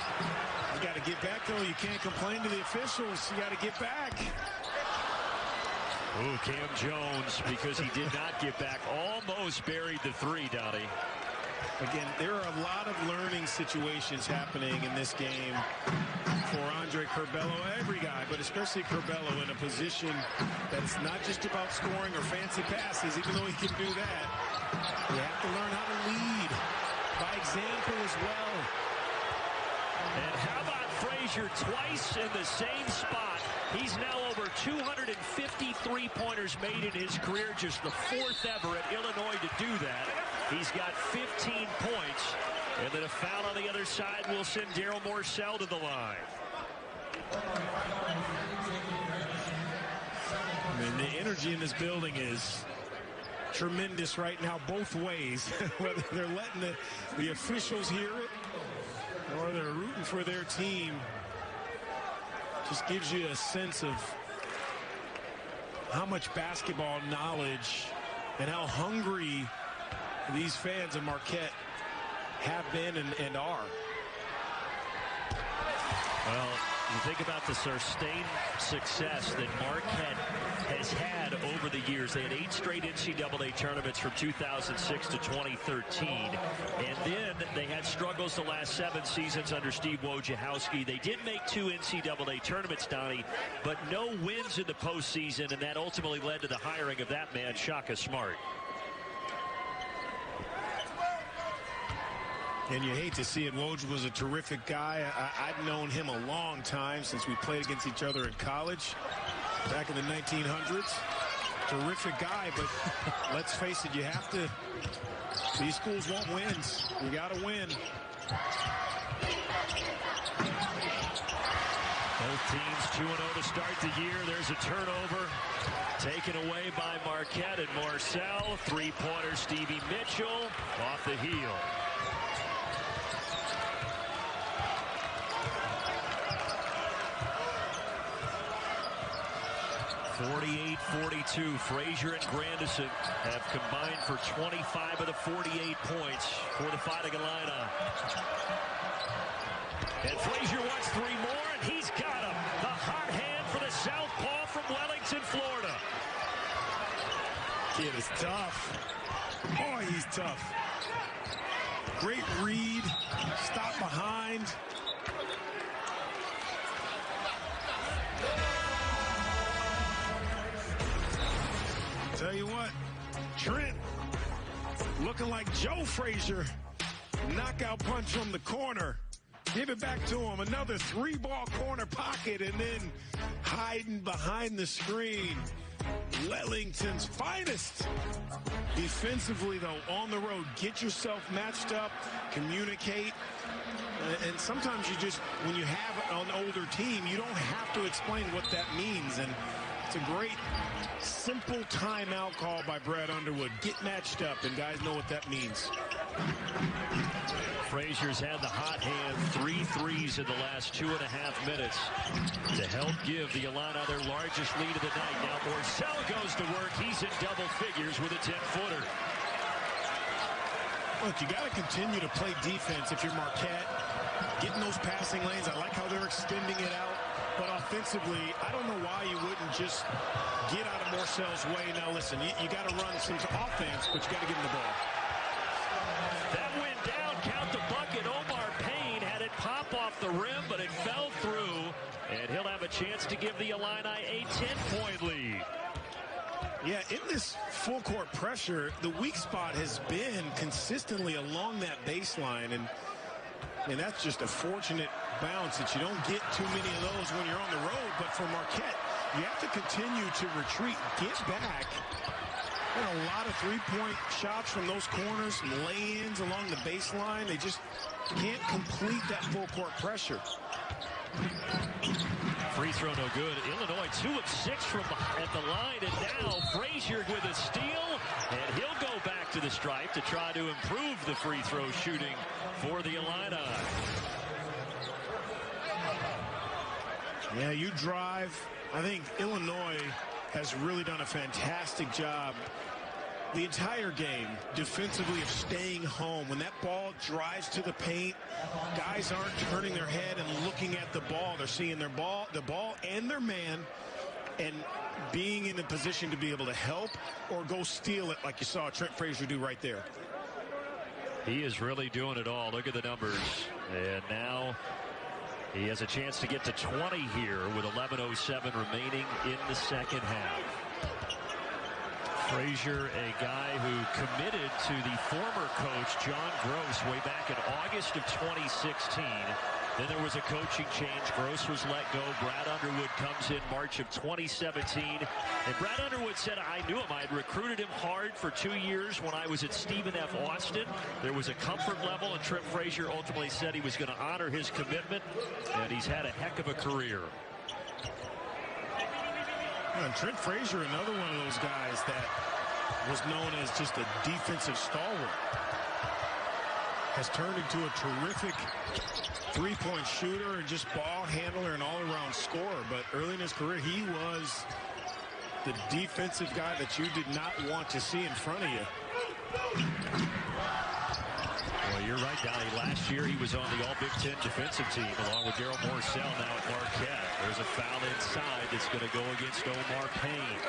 You got to get back, though. You can't complain to the officials. You got to get back. Ooh, Cam Jones, because he did not get back, almost buried the 3, Donnie. Again, there are a lot of learning situations happening in this game for Andre Curbelo, every guy, but especially Curbelo in a position that's not just about scoring or fancy passes, even though he can do that. You have to learn how to lead by example as well. And how about Frazier twice in the same spot? He's now over 250 three-pointers made in his career, just the 4th ever at Illinois to do that. He's got 15 points, and then a foul on the other side will send Daryl Morcell to the line. I mean, the energy in this building is tremendous right now, both ways. Whether they're letting the officials hear it or they're rooting for their team, just gives you a sense of how much basketball knowledge and how hungry these fans of Marquette have been and are. Well, You think about the sustained success that Marquette has had over the years. They had 8 straight NCAA tournaments from 2006 to 2013. And then they had struggles the last 7 seasons under Steve Wojciechowski. They did make 2 NCAA tournaments, Donnie, but no wins in the postseason, and that ultimately led to the hiring of that man, Shaka Smart. And you hate to see it. Woj was a terrific guy. I've known him a long time, since we played against each other in college back in the 1900s. Terrific guy, but let's face it, you have to. These schools want wins. You got to win. Both teams 2-0 to start the year. There's a turnover taken away by Marquette and Marcel. 3-pointer Stevie Mitchell off the heel. 48-42. Frazier and Grandison have combined for 25 of the 48 points for the Fighting Illini. And Frazier wants 3 more, and he's got them. The hot hand for the southpaw from Wellington, Florida. Kid is tough. Boy, he's tough. Great read. Stop behind. Tell you what, Trent looking like Joe Frazier. Knockout punch from the corner. Give it back to him. Another 3-ball corner pocket, and then hiding behind the screen. Wellington's finest. Defensively, though, on the road, get yourself matched up, communicate. And sometimes you just, when you have an older team, you don't have to explain what that means. And it's a great, simple timeout call by Brad Underwood. Get matched up, and guys know what that means. Frazier's had the hot hand, 3 threes in the last 2.5 minutes to help give the Illini their largest lead of the night. Now Marcel goes to work. He's in double figures with a 10-footer. Look, you got to continue to play defense if you're Marquette. Getting those passing lanes. I like how they're extending it out. But offensively, I don't know why you wouldn't just get out of Marcel's way. Now, listen, you got to run some offense, but you got to give him the ball. That went down. Count the bucket. Omar Payne had it pop off the rim, but it fell through. And he'll have a chance to give the Illini a 10-point lead. Yeah, in this full-court pressure, the weak spot has been consistently along that baseline. And that's just a fortunate bounce that you don't get too many of those when you're on the road. But for Marquette, you have to continue to retreat, get back. And a lot of 3-point shots from those corners, some lay-ins along the baseline. They just can't complete that full-court pressure. Free throw no good. Illinois 2 of 6 from at the line, and now Frazier with a steal, and he'll go back to the stripe to try to improve the free throw shooting for the Illini. Yeah, you drive. I think Illinois has really done a fantastic job the entire game defensively of staying home. When that ball drives to the paint, guys aren't turning their head and looking at the ball. They're seeing the ball and their man, and being in a position to be able to help or go steal it, like you saw Trent Frazier do right there. He is really doing it all. Look at the numbers. And now he has a chance to get to 20 here with 11:07 remaining in the second half. Frazier, a guy who committed to the former coach, John Gross, way back in August of 2016. Then there was a coaching change. Gross was let go. Brad Underwood comes in March of 2017. And Brad Underwood said, I knew him. I had recruited him hard for 2 years when I was at Stephen F. Austin. There was a comfort level, and Trent Frazier ultimately said he was going to honor his commitment. And he's had a heck of a career. And Trent Frazier, another one of those guys that was known as just a defensive stalwart, has turned into a terrific three-point shooter and just ball handler and all-around scorer. But early in his career, he was the defensive guy that you did not want to see in front of you. Well, You're right, Donnie. Last year he was on the All-Big Ten defensive team along with Daryl Morcell now at Marquette. There's a foul inside that's going to go against Omar Payne.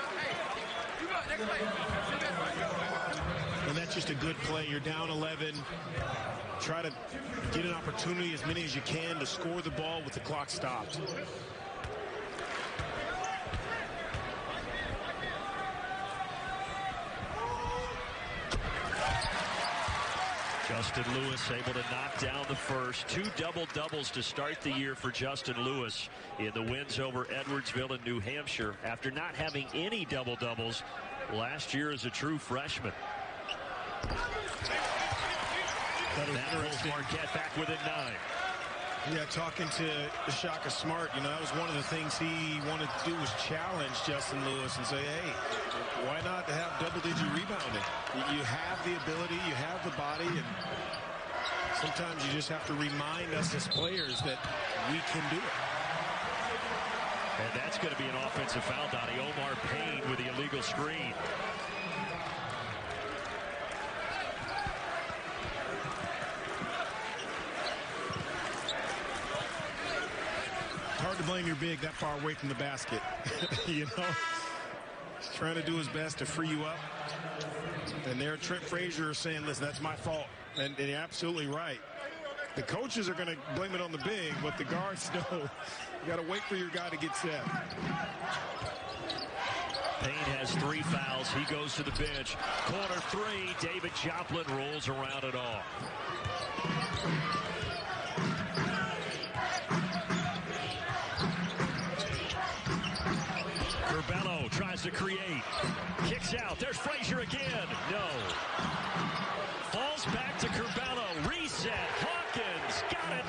And that's just a good play. You're down 11. Try to get an opportunity, as many as you can, to score the ball with the clock stopped. Justin Lewis able to knock down the first. 2 double-doubles to start the year for Justin Lewis in the wins over Edwardsville and New Hampshire after not having any double-doubles last year as a true freshman. That pulls Marquette back within 9. Yeah, talking to Shaka Smart, that was one of the things he wanted to do was challenge Justin Lewis and say, hey, why not have double-digit rebounding? You have the ability, you have the body, and sometimes you just have to remind us as players that we can do it. And that's going to be an offensive foul, Donnie. Omar Payne with the illegal screen. Hard to blame your big that far away from the basket. He's trying to do his best to free you up. And there Trent Frazier is saying, listen, that's my fault. And you're absolutely right. The coaches are going to blame it on the big, but the guards know you got to wait for your guy to get set. Payne has 3 fouls. He goes to the bench. Corner 3. David Joplin rolls around it all. Curbelo tries to create. Kicks out. There's Frazier again. No. Falls back to Curbelo. Reset. Hawkins. Got it.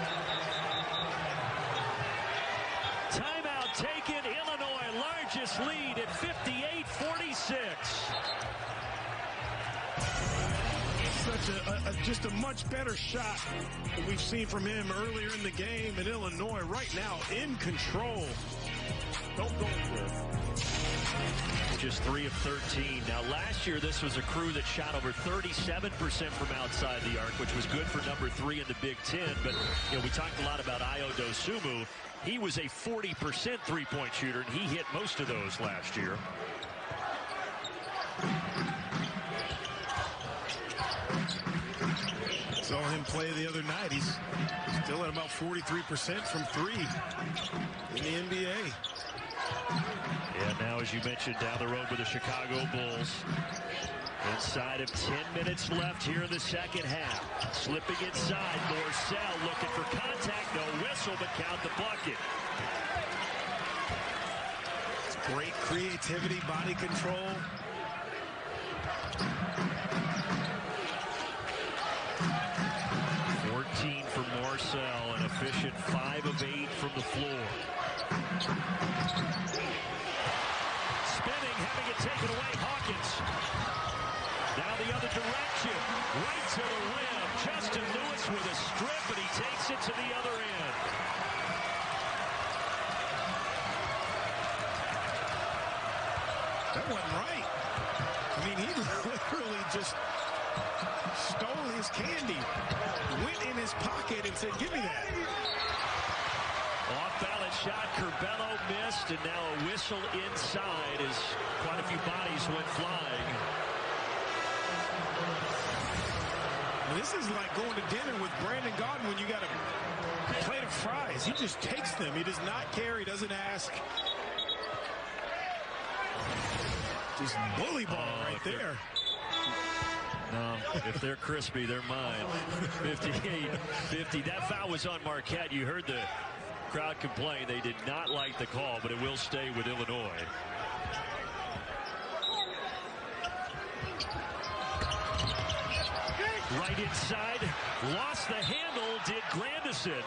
Timeout taken. Illinois largest lead at 58-46. Such just a much better shot than we've seen from him earlier in the game. And Illinois right now in control. Don't go for it. Just 3 of 13. Now, last year, this was a crew that shot over 37% from outside the arc, which was good for number 3 in the Big Ten. But, we talked a lot about Ayo Dosunmu. He was a 40% three-point shooter, and he hit most of those last year. Saw him play the other night. He's still at about 43% from 3 in the NBA. Yeah, now, as you mentioned, down the road with the Chicago Bulls. Inside of 10 minutes left here in the second half. Slipping inside, Morcell looking for contact. No whistle, but count the bucket. It's great creativity, body control. For Morcell, an efficient 5 of 8 from the floor. Spinning, having it taken away, Hawkins. Now the other direction, right to the rim. Justin Lewis with a strip, and he takes it to the other end. That wasn't right. I mean, he literally just stole his candy, went in his pocket and said, give me that. Off-balance shot, Curbelo missed, and now a whistle inside as quite a few bodies went flying. This is like going to dinner with Brandon Gaudin when you got a plate of fries. He just takes them. He does not care. He doesn't ask. Just bully ball right there. No, if they're crispy, they're mine. 58-50. That foul was on Marquette. You heard the crowd complain. They did not like the call, but it will stay with Illinois. Right inside. Lost the handle, did Grandison.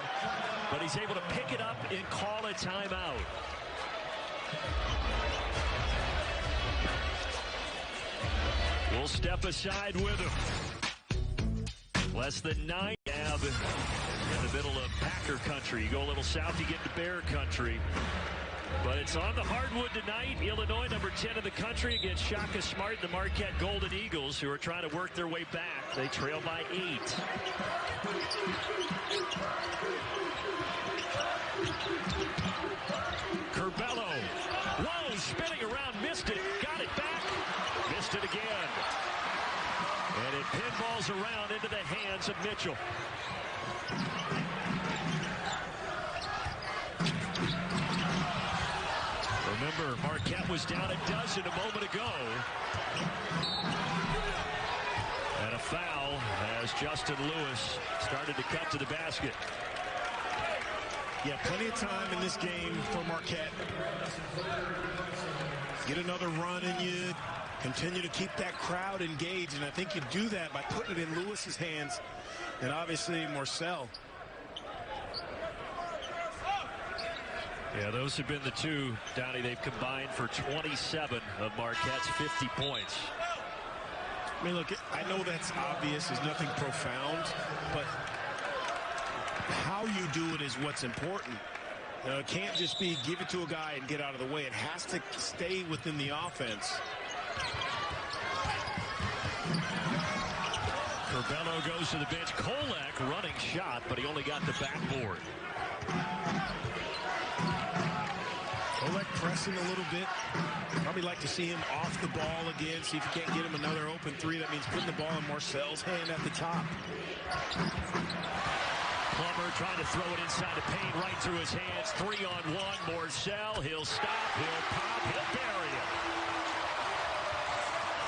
But he's able to pick it up and call a timeout. We'll step aside with him. Less than 9 Ab in the middle of Packer country. You go a little south, you get to Bear country. But it's on the hardwood tonight. Illinois, number 10 in the country, against Shaka Smart and the Marquette Golden Eagles, who are trying to work their way back. They trail by 8. Curbelo. Whoa, spinning around, missed it. Got it back. Missed it again. And it pinballs around into the hands of Mitchell. Remember, Marquette was down a dozen a moment ago. And a foul as Justin Lewis started to cut to the basket. Yeah, plenty of time in this game for Marquette. Get another run in you. Continue to keep that crowd engaged. And I think you do that by putting it in Lewis's hands. And obviously, Marcel. Yeah, those have been the two, Donnie. They've combined for 27 of Marquette's 50 points. I mean, look, I know that's obvious. There's nothing profound. But how you do it is what's important. It can't just be give it to a guy and get out of the way. It has to stay within the offense. Curbelo goes to the bench. Kolek running shot, but he only got the backboard. Kolek pressing a little bit. Probably like to see him off the ball again. See if you can't get him another open three. That means putting the ball in Marcel's hand at the top. Plummer trying to throw it inside the paint, right through his hands. 3-on-1. Marcel, he'll stop, he'll pop, he'll bury it.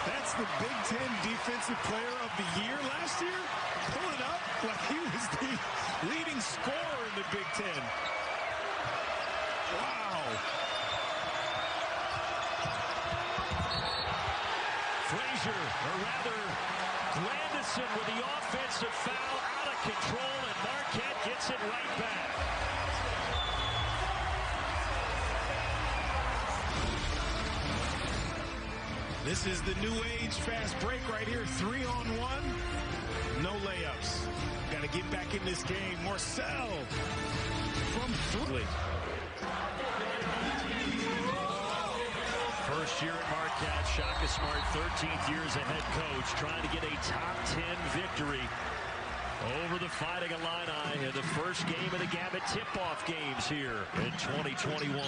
That's the Big Ten Defensive Player of the Year last year. Pulling up like he was the leading scorer in the Big Ten. Wow. Frazier, or rather Glandison, with the offensive foul, out of control, and Marquette gets it right back. This is the new age fast break right here. 3-on-1. No layups. Got to get back in this game. Marcel from 3. First year at Marquette, Shaka Smart, 13th year as a head coach, trying to get a top 10 victory over the Fighting Illini in the first game of the Gambit tip-off games here in 2021.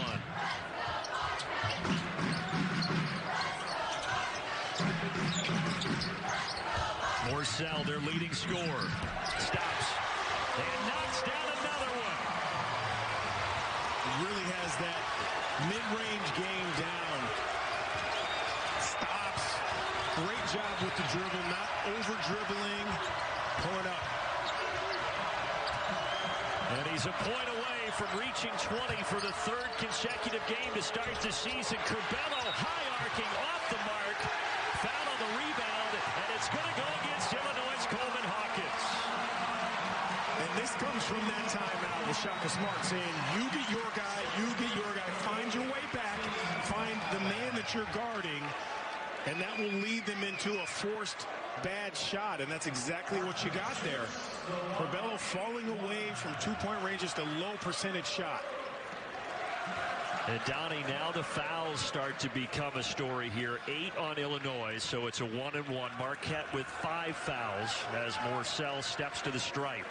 Marcel, their leading scorer, stops and knocks down another one. Really has that mid-range game down. Stops. Great job with the dribble, not over-dribbling. Pulling up. And he's a point away from reaching 20 for the third consecutive game to start the season. Curbelo high-arcing off the mark. Foul on the rebound, and it's going to go against Illinois' Coleman Hawkins. And this comes from that timeout with Shaka Smart saying, you get your guy, you get your guy. Find your way back. Find the man that you're guarding. And that will lead them into a forced bad shot. And that's exactly what you got there. Curbelo falling away from two-point range, just a low percentage shot. And Donnie, now the fouls start to become a story here. 8 on Illinois, so it's a 1-and-1. Marquette with 5 fouls as Marcel steps to the stripe.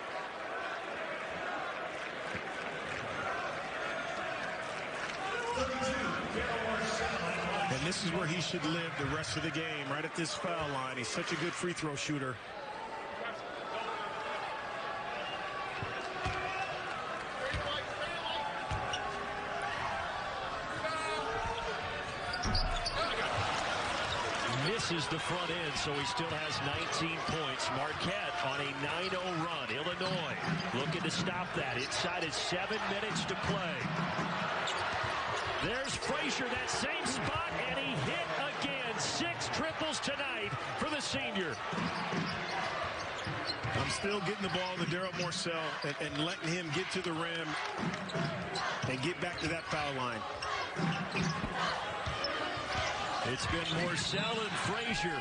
And this is where he should live the rest of the game, right at this foul line. He's such a good free throw shooter. Misses the front end, so he still has 19 points. Marquette on a 9-0 run. Illinois looking to stop that. Inside is 7 minutes to play. There's Frazier, that same spot, and he hit again. 6 triples tonight for the senior. I'm still getting the ball to Daryl Marcel and letting him get to the rim and get back to that foul line. It's been Marcel and Frazier.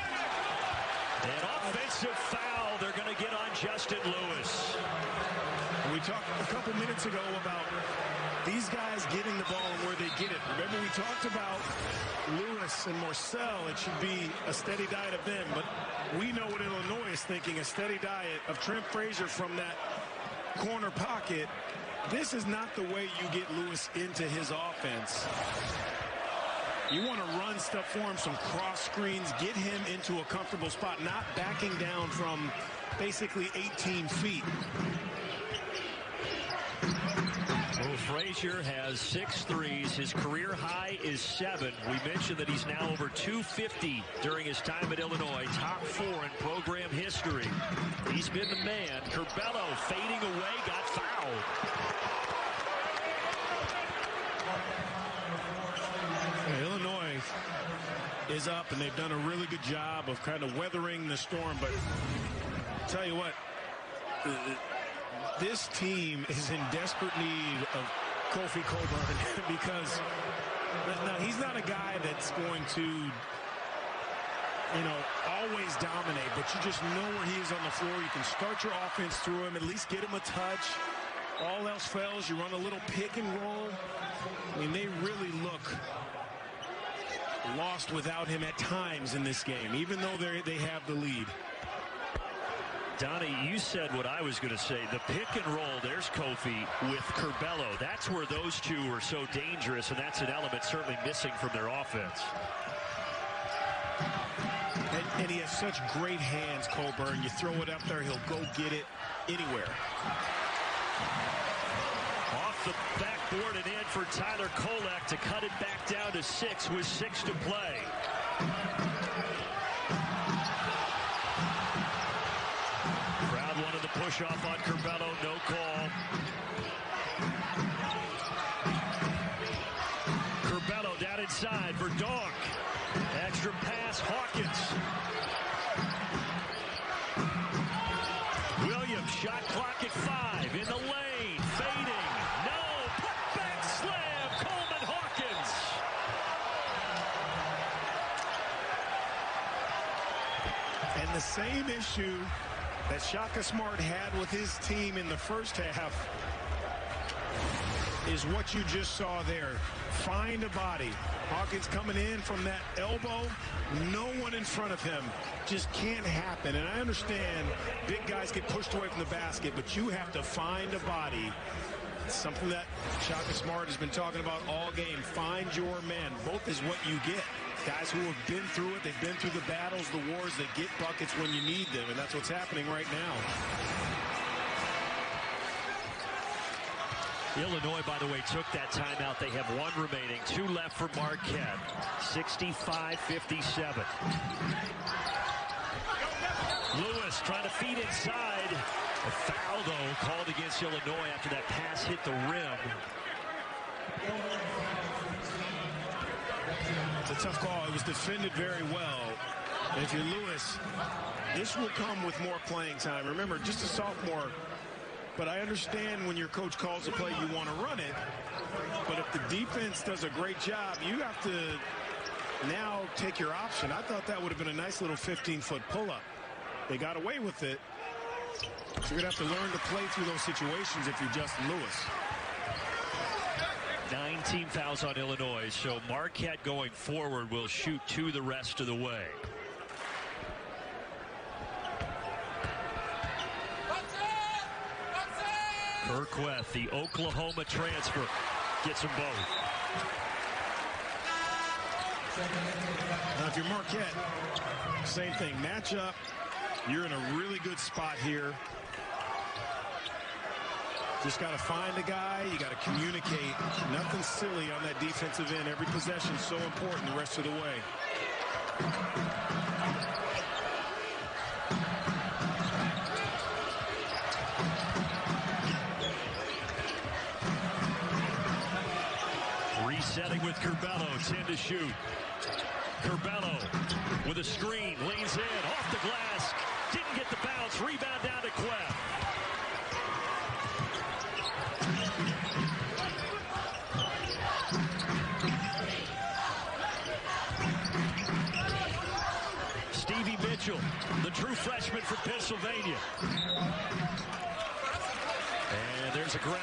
An offensive foul they're going to get on Justin Lewis. We talked a couple minutes ago about these guys getting the ball and where they get it. Remember, we talked about Lewis and Morcell. It should be a steady diet of them, but we know what Illinois is thinking, a steady diet of Trent Frazier from that corner pocket. This is not the way you get Lewis into his offense. You want to run stuff for him, some cross screens, get him into a comfortable spot, not backing down from basically 18 feet. Well, Frazier has 6 threes. His career high is 7. We mentioned that he's now over 250 during his time at Illinois. Top 4 in program history. He's been the man. Curbelo fading away, got fouled. Illinois is up, and they've done a really good job of kind of weathering the storm. But I'll tell you what, this team is in desperate need of Kofi Cockburn because now he's not a guy that's going to, always dominate, but you just know where he is on the floor. You can start your offense through him, at least get him a touch. All else fails, you run a little pick and roll. I mean, they really look lost without him at times in this game, even though they have the lead. Donnie, you said what I was going to say. The pick and roll, there's Kofi with Curbelo. That's where those two are so dangerous, and that's an element certainly missing from their offense. And he has such great hands, Cockburn. You throw it up there, he'll go get it anywhere. Off the backboard and in for Tyler Kolek to cut it back down to 6 with 6 to play. Crowd wanted the push off on Curbelo, no call. Curbelo down inside for Donk. Extra pass, Hawkins. Williams, shot clock at 5 in the lane, fading. No, put back slam, Coleman Hawkins. And the same issue that Shaka Smart had with his team in the first half is what you just saw there. Find a body. Hawkins coming in from that elbow. No one in front of him. Just can't happen. And I understand big guys get pushed away from the basket, but you have to find a body. It's something that Shaka Smart has been talking about all game. Find your men. Both is what you get. Guys who have been through it. They've been through the battles, the wars. They get buckets when you need them, and that's what's happening right now. Illinois, by the way, took that timeout. They have 1 remaining. 2 left for Marquette. 65-57. Lewis trying to feed inside. A foul, though, called against Illinois after that pass hit the rim. It's a tough call. It was defended very well. And if you're Lewis, this will come with more playing time. Remember, just a sophomore. But I understand when your coach calls a play, you want to run it. But if the defense does a great job, you have to now take your option. I thought that would have been a nice little 15-foot pull-up. They got away with it. So you're going to have to learn to play through those situations if you're Justin Lewis. 19 fouls on Illinois, so Marquette going forward will shoot 2 the rest of the way. Kerqueth, the Oklahoma transfer, gets them both. Now, if you're Marquette, same thing. Match up. You're in a really good spot here. Just got to find a guy. You got to communicate. Nothing silly on that defensive end. Every possession so important the rest of the way. Resetting with Curbelo. 10 to shoot. Curbelo with a screen. Leans in. Off the glass. Didn't get the bounce. Rebound down to Queth. Stevie Mitchell, the true freshman from Pennsylvania. And there's a grab.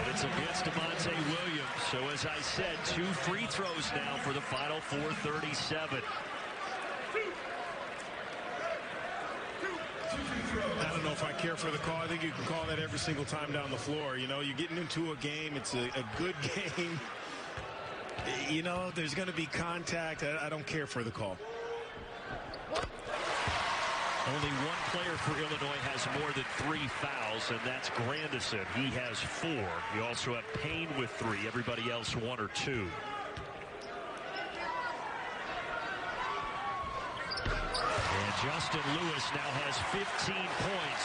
And it's against DeMonte Williams. So as I said, 2 free throws now for the final 4:37. I don't know if I care for the call. I think you can call that every single time down the floor. You know, you're getting into a game. It's a good game. You know, there's going to be contact. I don't care for the call. Only one player for Illinois has more than 3 fouls, and that's Grandison. He has 4. You also have Payne with 3. Everybody else 1 or 2. And Justin Lewis now has 15 points.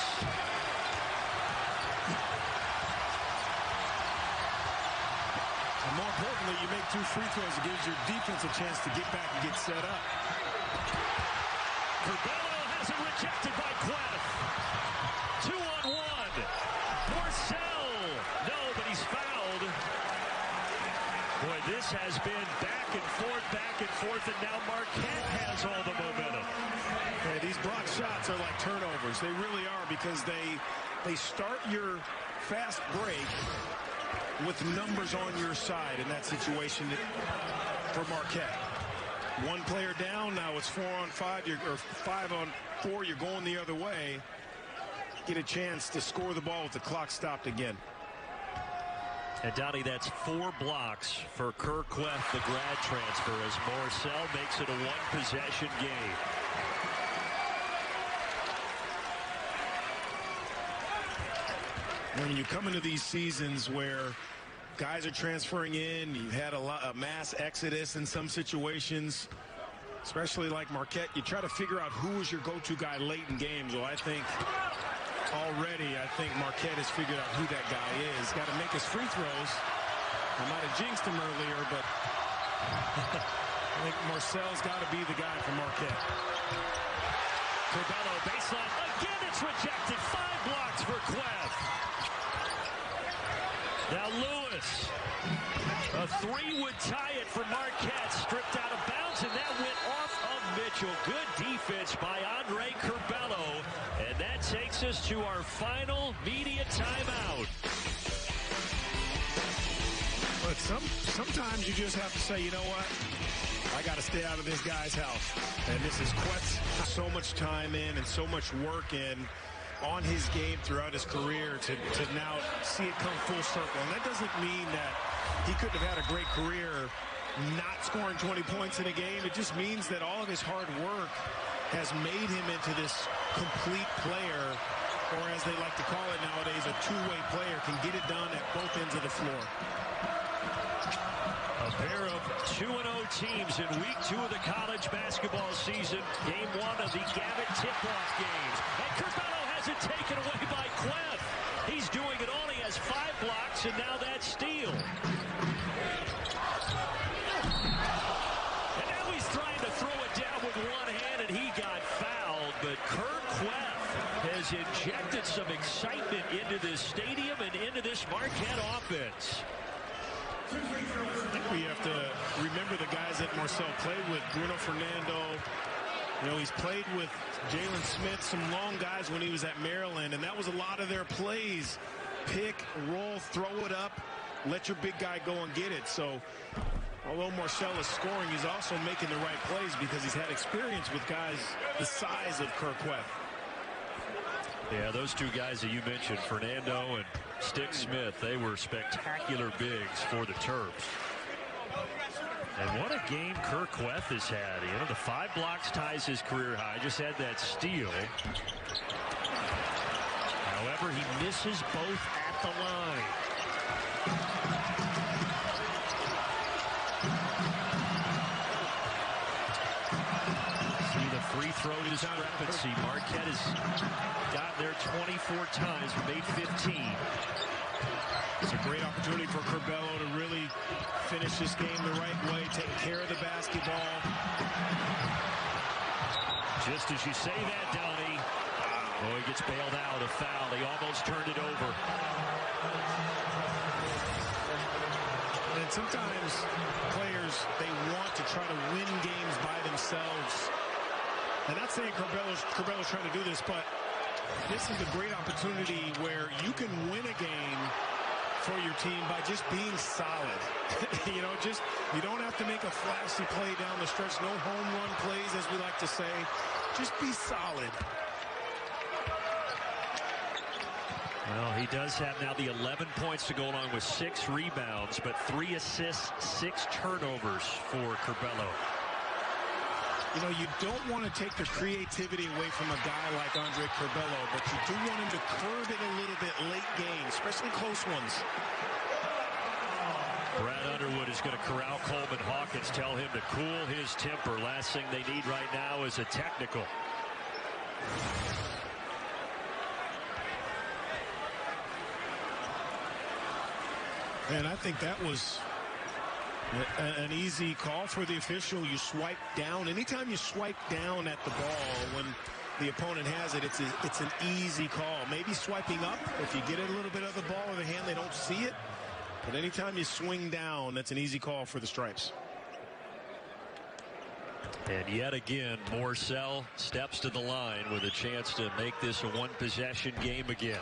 And more importantly, you make 2 free throws. It gives your defense a chance to get back and get set up. Curbelo has it rejected by Queth. 2-on-1. Porcel. No, but he's fouled. Boy, this has been back and forth, and now Marquette has all the momentum. Yeah, these block shots are like turnovers. They really are, because they start your fast break with numbers on your side in that situation for Marquette. 1 player down, now it's 4-on-5, or 5-on-4, you're going the other way. Get a chance to score the ball with the clock stopped again. And Donnie, that's 4 blocks for Kerr Queth, the grad transfer, as Morcell makes it a 1-possession game. When you come into these seasons where guys are transferring in, you've had a mass exodus in some situations, especially like Marquette, you try to figure out who is your go-to guy late in games. Well, I think Marquette has figured out who that guy is. Got to make his free throws. I might have jinxed him earlier, but I think Marcel's got to be the guy for Marquette. Curbelo baseline. Again, it's rejected. 5 blocks for Queth. Now Lewis. A 3 would tie it for Marquette. Stripped out of bounds, and that went off of Mitchell. Good defense by Andre Curbelo. And that takes us to our final media timeout. But sometimes you just have to say, you know what? I got to stay out of this guy's house. And this is Queth's so much time in and so much work in on his game throughout his career to now see it come full circle. And that doesn't mean that he couldn't have had a great career not scoring 20 points in a game. It just means that all of his hard work has made him into this complete player, or as they like to call it nowadays, a two-way player, can get it done at both ends of the floor. A pair of 2-0 teams in week 2 of the college basketball season. Game 1 of the Gavitt tip-off games. And Curbelo has it taken away by Queth. He's doing it all. He has 5 blocks, and now that steal. And now he's trying to throw it down with one hand, and he got fouled. But Kerr Queth has injected some excitement into this stadium and into this Marquette offense. I think we have to remember the guys that Marcel played with. Bruno Fernando. You know, he's played with Jalen Smith, some long guys when he was at Maryland, and that was a lot of their plays. Pick, roll, throw it up, let your big guy go and get it. So, although Marcel is scoring, he's also making the right plays because he's had experience with guys the size of Kerr Queth. Yeah, those 2 guys that you mentioned, Fernando and Stick Smith, they were spectacular bigs for the Terps. And what a game Kerr Queth has had. You know, the 5 blocks ties his career high. Just had that steal. However, he misses both at the line. See the free throw discrepancy. Marquette has gotten there 24 times, made 15. It's a great opportunity for Curbelo to really finish this game the right way, taking care of the basketball. Just as you say that, Donnie, oh, he gets bailed out, a foul. He almost turned it over. And sometimes players, they want to try to win games by themselves. I'm not saying Curbelo's trying to do this, but this is a great opportunity where you can win a game for your team by just being solid. You know, just you don't have to make a flashy play down the stretch. No home run plays, as we like to say. Just be solid. Well, he does have now the 11 points to go along with 6 rebounds, but 3 assists, 6 turnovers for Curbelo. You know, you don't want to take the creativity away from a guy like Andre Curbelo, but you do want him to curb it a little bit late game, especially close ones. Brad Underwood is going to corral Coleman Hawkins, tell him to cool his temper. Last thing they need right now is a technical. And I think that was an easy call for the official. You swipe down. Anytime you swipe down at the ball when the opponent has it, it's an easy call. Maybe swiping up, if you get it a little bit of the ball in the hand, they don't see it. But anytime you swing down, that's an easy call for the Stripes. And yet again, Morcell steps to the line with a chance to make this a one-possession game again.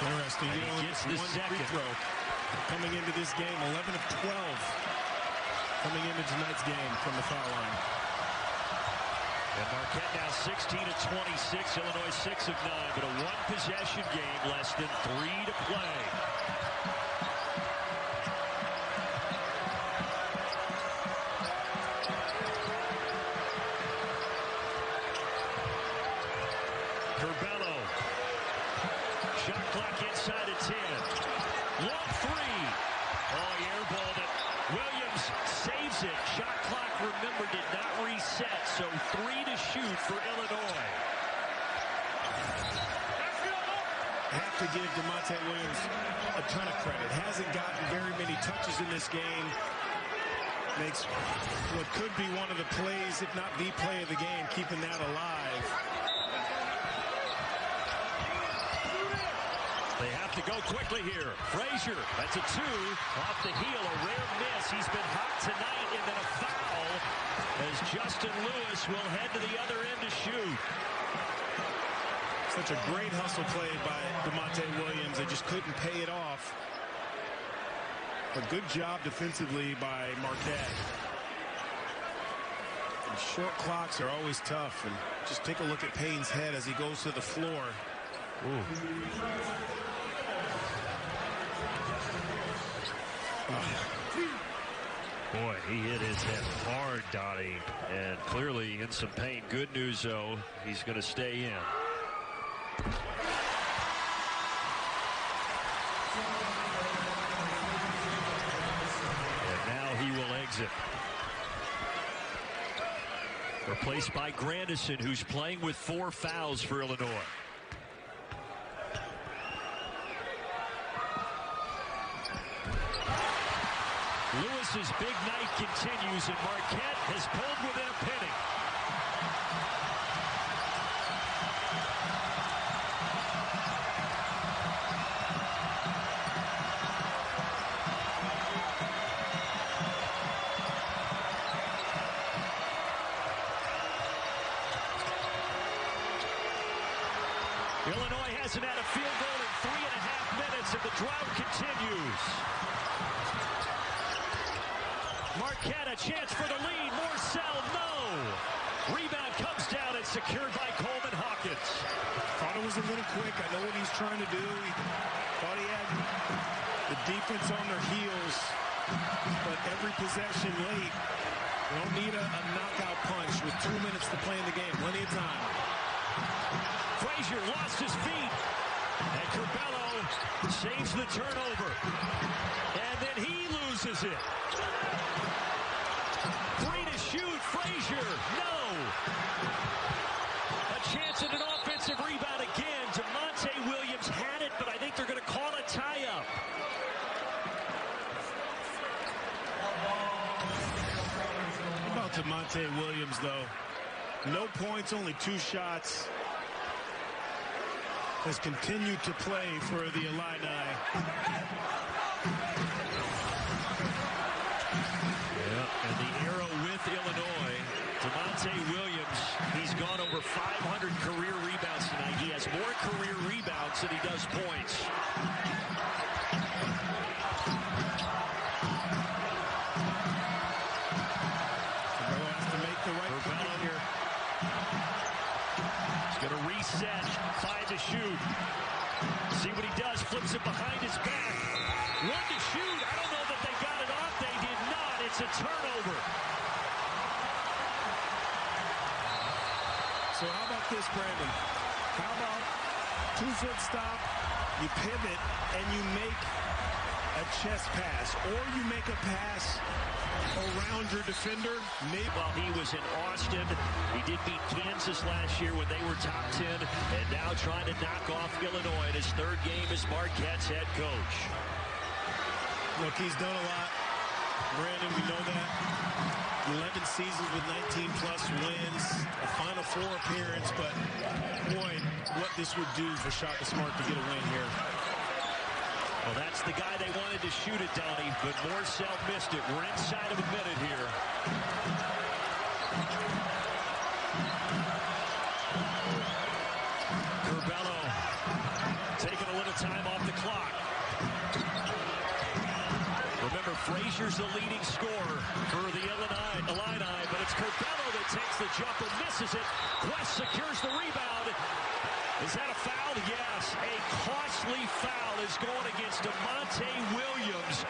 Interesting. You know, gets the one second free throw coming into this game. 11 of 12 coming into tonight's game from the foul line. And Marquette now 16 of 26. Illinois 6 of 9. But a one-possession game, less than 3 to play. Curbelo. Shot clock inside of 10. Long three. Oh, he airballed it. Williams saves it. Shot clock, remember, did not reset. So 3 to shoot for Illinois. I have to give DeMonte Williams a ton of credit. Hasn't gotten very many touches in this game. Makes what could be one of the plays, if not the play of the game, keeping that alive. They have to go quickly here. Frazier, that's a 2. Off the heel, a rare miss. He's been hot tonight, and then a foul as Justin Lewis will head to the other end to shoot. Such a great hustle play by DeMonte Williams. They just couldn't pay it off. A good job defensively by Marquette. And short clocks are always tough. And just take a look at Payne's head as he goes to the floor. Ooh. Boy, he hit his head hard, Dottie, and clearly in some pain. Good news, though, he's going to stay in. And now he will exit. Replaced by Grandison, who's playing with 4 fouls for Illinois. Lewis's big night continues, and Marquette has pulled within a penny. Illinois hasn't had a field goal in 3.5 minutes, and the drought continues. Marquette, a chance for the lead. Morcell, no. Rebound comes down and secured by Coleman Hawkins. Thought it was a little quick. I know what he's trying to do. He thought he had the defense on their heels. But every possession late, you don't need a knockout punch with 2 minutes to play in the game. Plenty of time. Frazier lost his feet. And Curbelo saves the turnover. And then he loses it. 3 to shoot. Frazier, no. A chance at an offensive rebound again. DeMonte Williams had it, but I think they're going to call a tie-up. How about DeMonte Williams, though? No points, only 2 shots. has continued to play for the Illini. Yeah, and the arrow with Illinois, Demonte Williams, he's gone over 500 career rebounds tonight. He has more career rebounds than he does points. Has to make the right play here. He's going to reset, 5 to shoot. See what he does, flips it behind his back. 1 to shoot. I don't know that they got it off. They did not. It's a turnover. So how about this, Brandon? How about 2-foot stop, you pivot, and you make a chest pass, or you make a pass around your defender. Well, he was in Austin. He did beat Kansas last year when they were top 10, and now trying to knock off Illinois in his 3rd game as Marquette's head coach. Look, he's done a lot. Brandon, we know that. 11 seasons with 19-plus wins, a Final Four appearance, but boy, what this would do for Shaka Smart to get a win here. Well, that's the guy they wanted to shoot at, Donnie, but Morsell missed it. We're inside of a minute here. Curbelo taking a little time off the clock. Remember, Frazier's the leading scorer for the Illini, but it's Curbelo that takes the jumper, misses it. Quest secures the rebound. Is that a foul? Yes, a costly foul is going against Demonte Williams.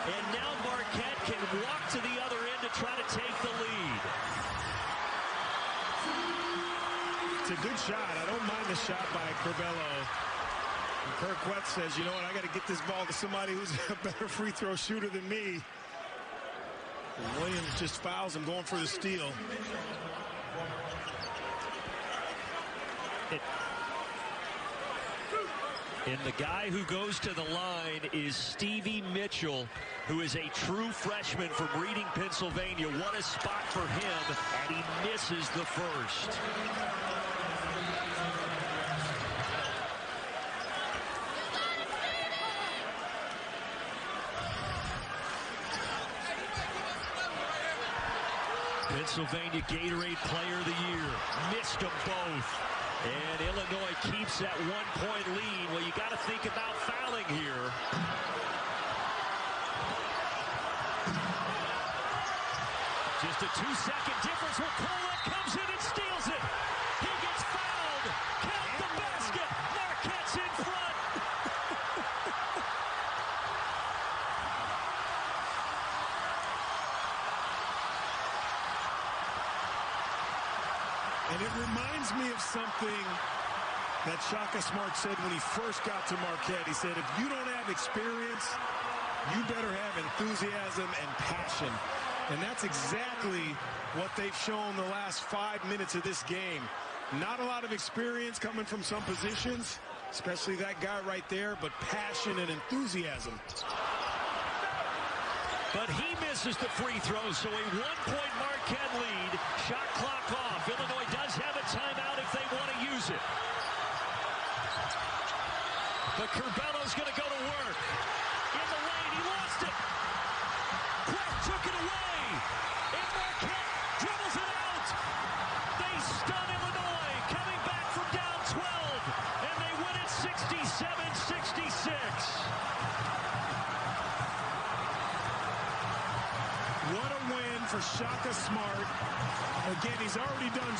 And now Marquette can walk to the other end to try to take the lead. It's a good shot. I don't mind the shot by Curbelo. Kirk Wett says, you know what, I got to get this ball to somebody who's a better free throw shooter than me. And Williams just fouls him, going for the steal. And the guy who goes to the line is Stevie Mitchell, who is a true freshman from Reading, Pennsylvania. What a spot for him, and he misses the first. Pennsylvania Gatorade Player of the Year. Missed them both. And Illinois keeps that 1-point lead. Well, you got to think about fouling here. Just a 2-second difference when Colette comes in and steals it. He gets fouled. Count the basket. Marquette's in front. And it reminds me of something that Shaka Smart said when he first got to Marquette. He said, if you don't have experience, you better have enthusiasm and passion. And that's exactly what they've shown the last 5 minutes of this game. Not a lot of experience coming from some positions, especially that guy right there, but passion and enthusiasm. But he misses the free throw, so a 1-point Marquette lead. Shot clock off. Illinois does have a timeout if they want to use it. But Curbelo's going to go to work. In the lane, he lost it. Quest took it away. And Marquette dribbles it out. They stun Illinois, coming back from down 12. And they win it 67-66. What a win for Shaka Smart. Again, he's already done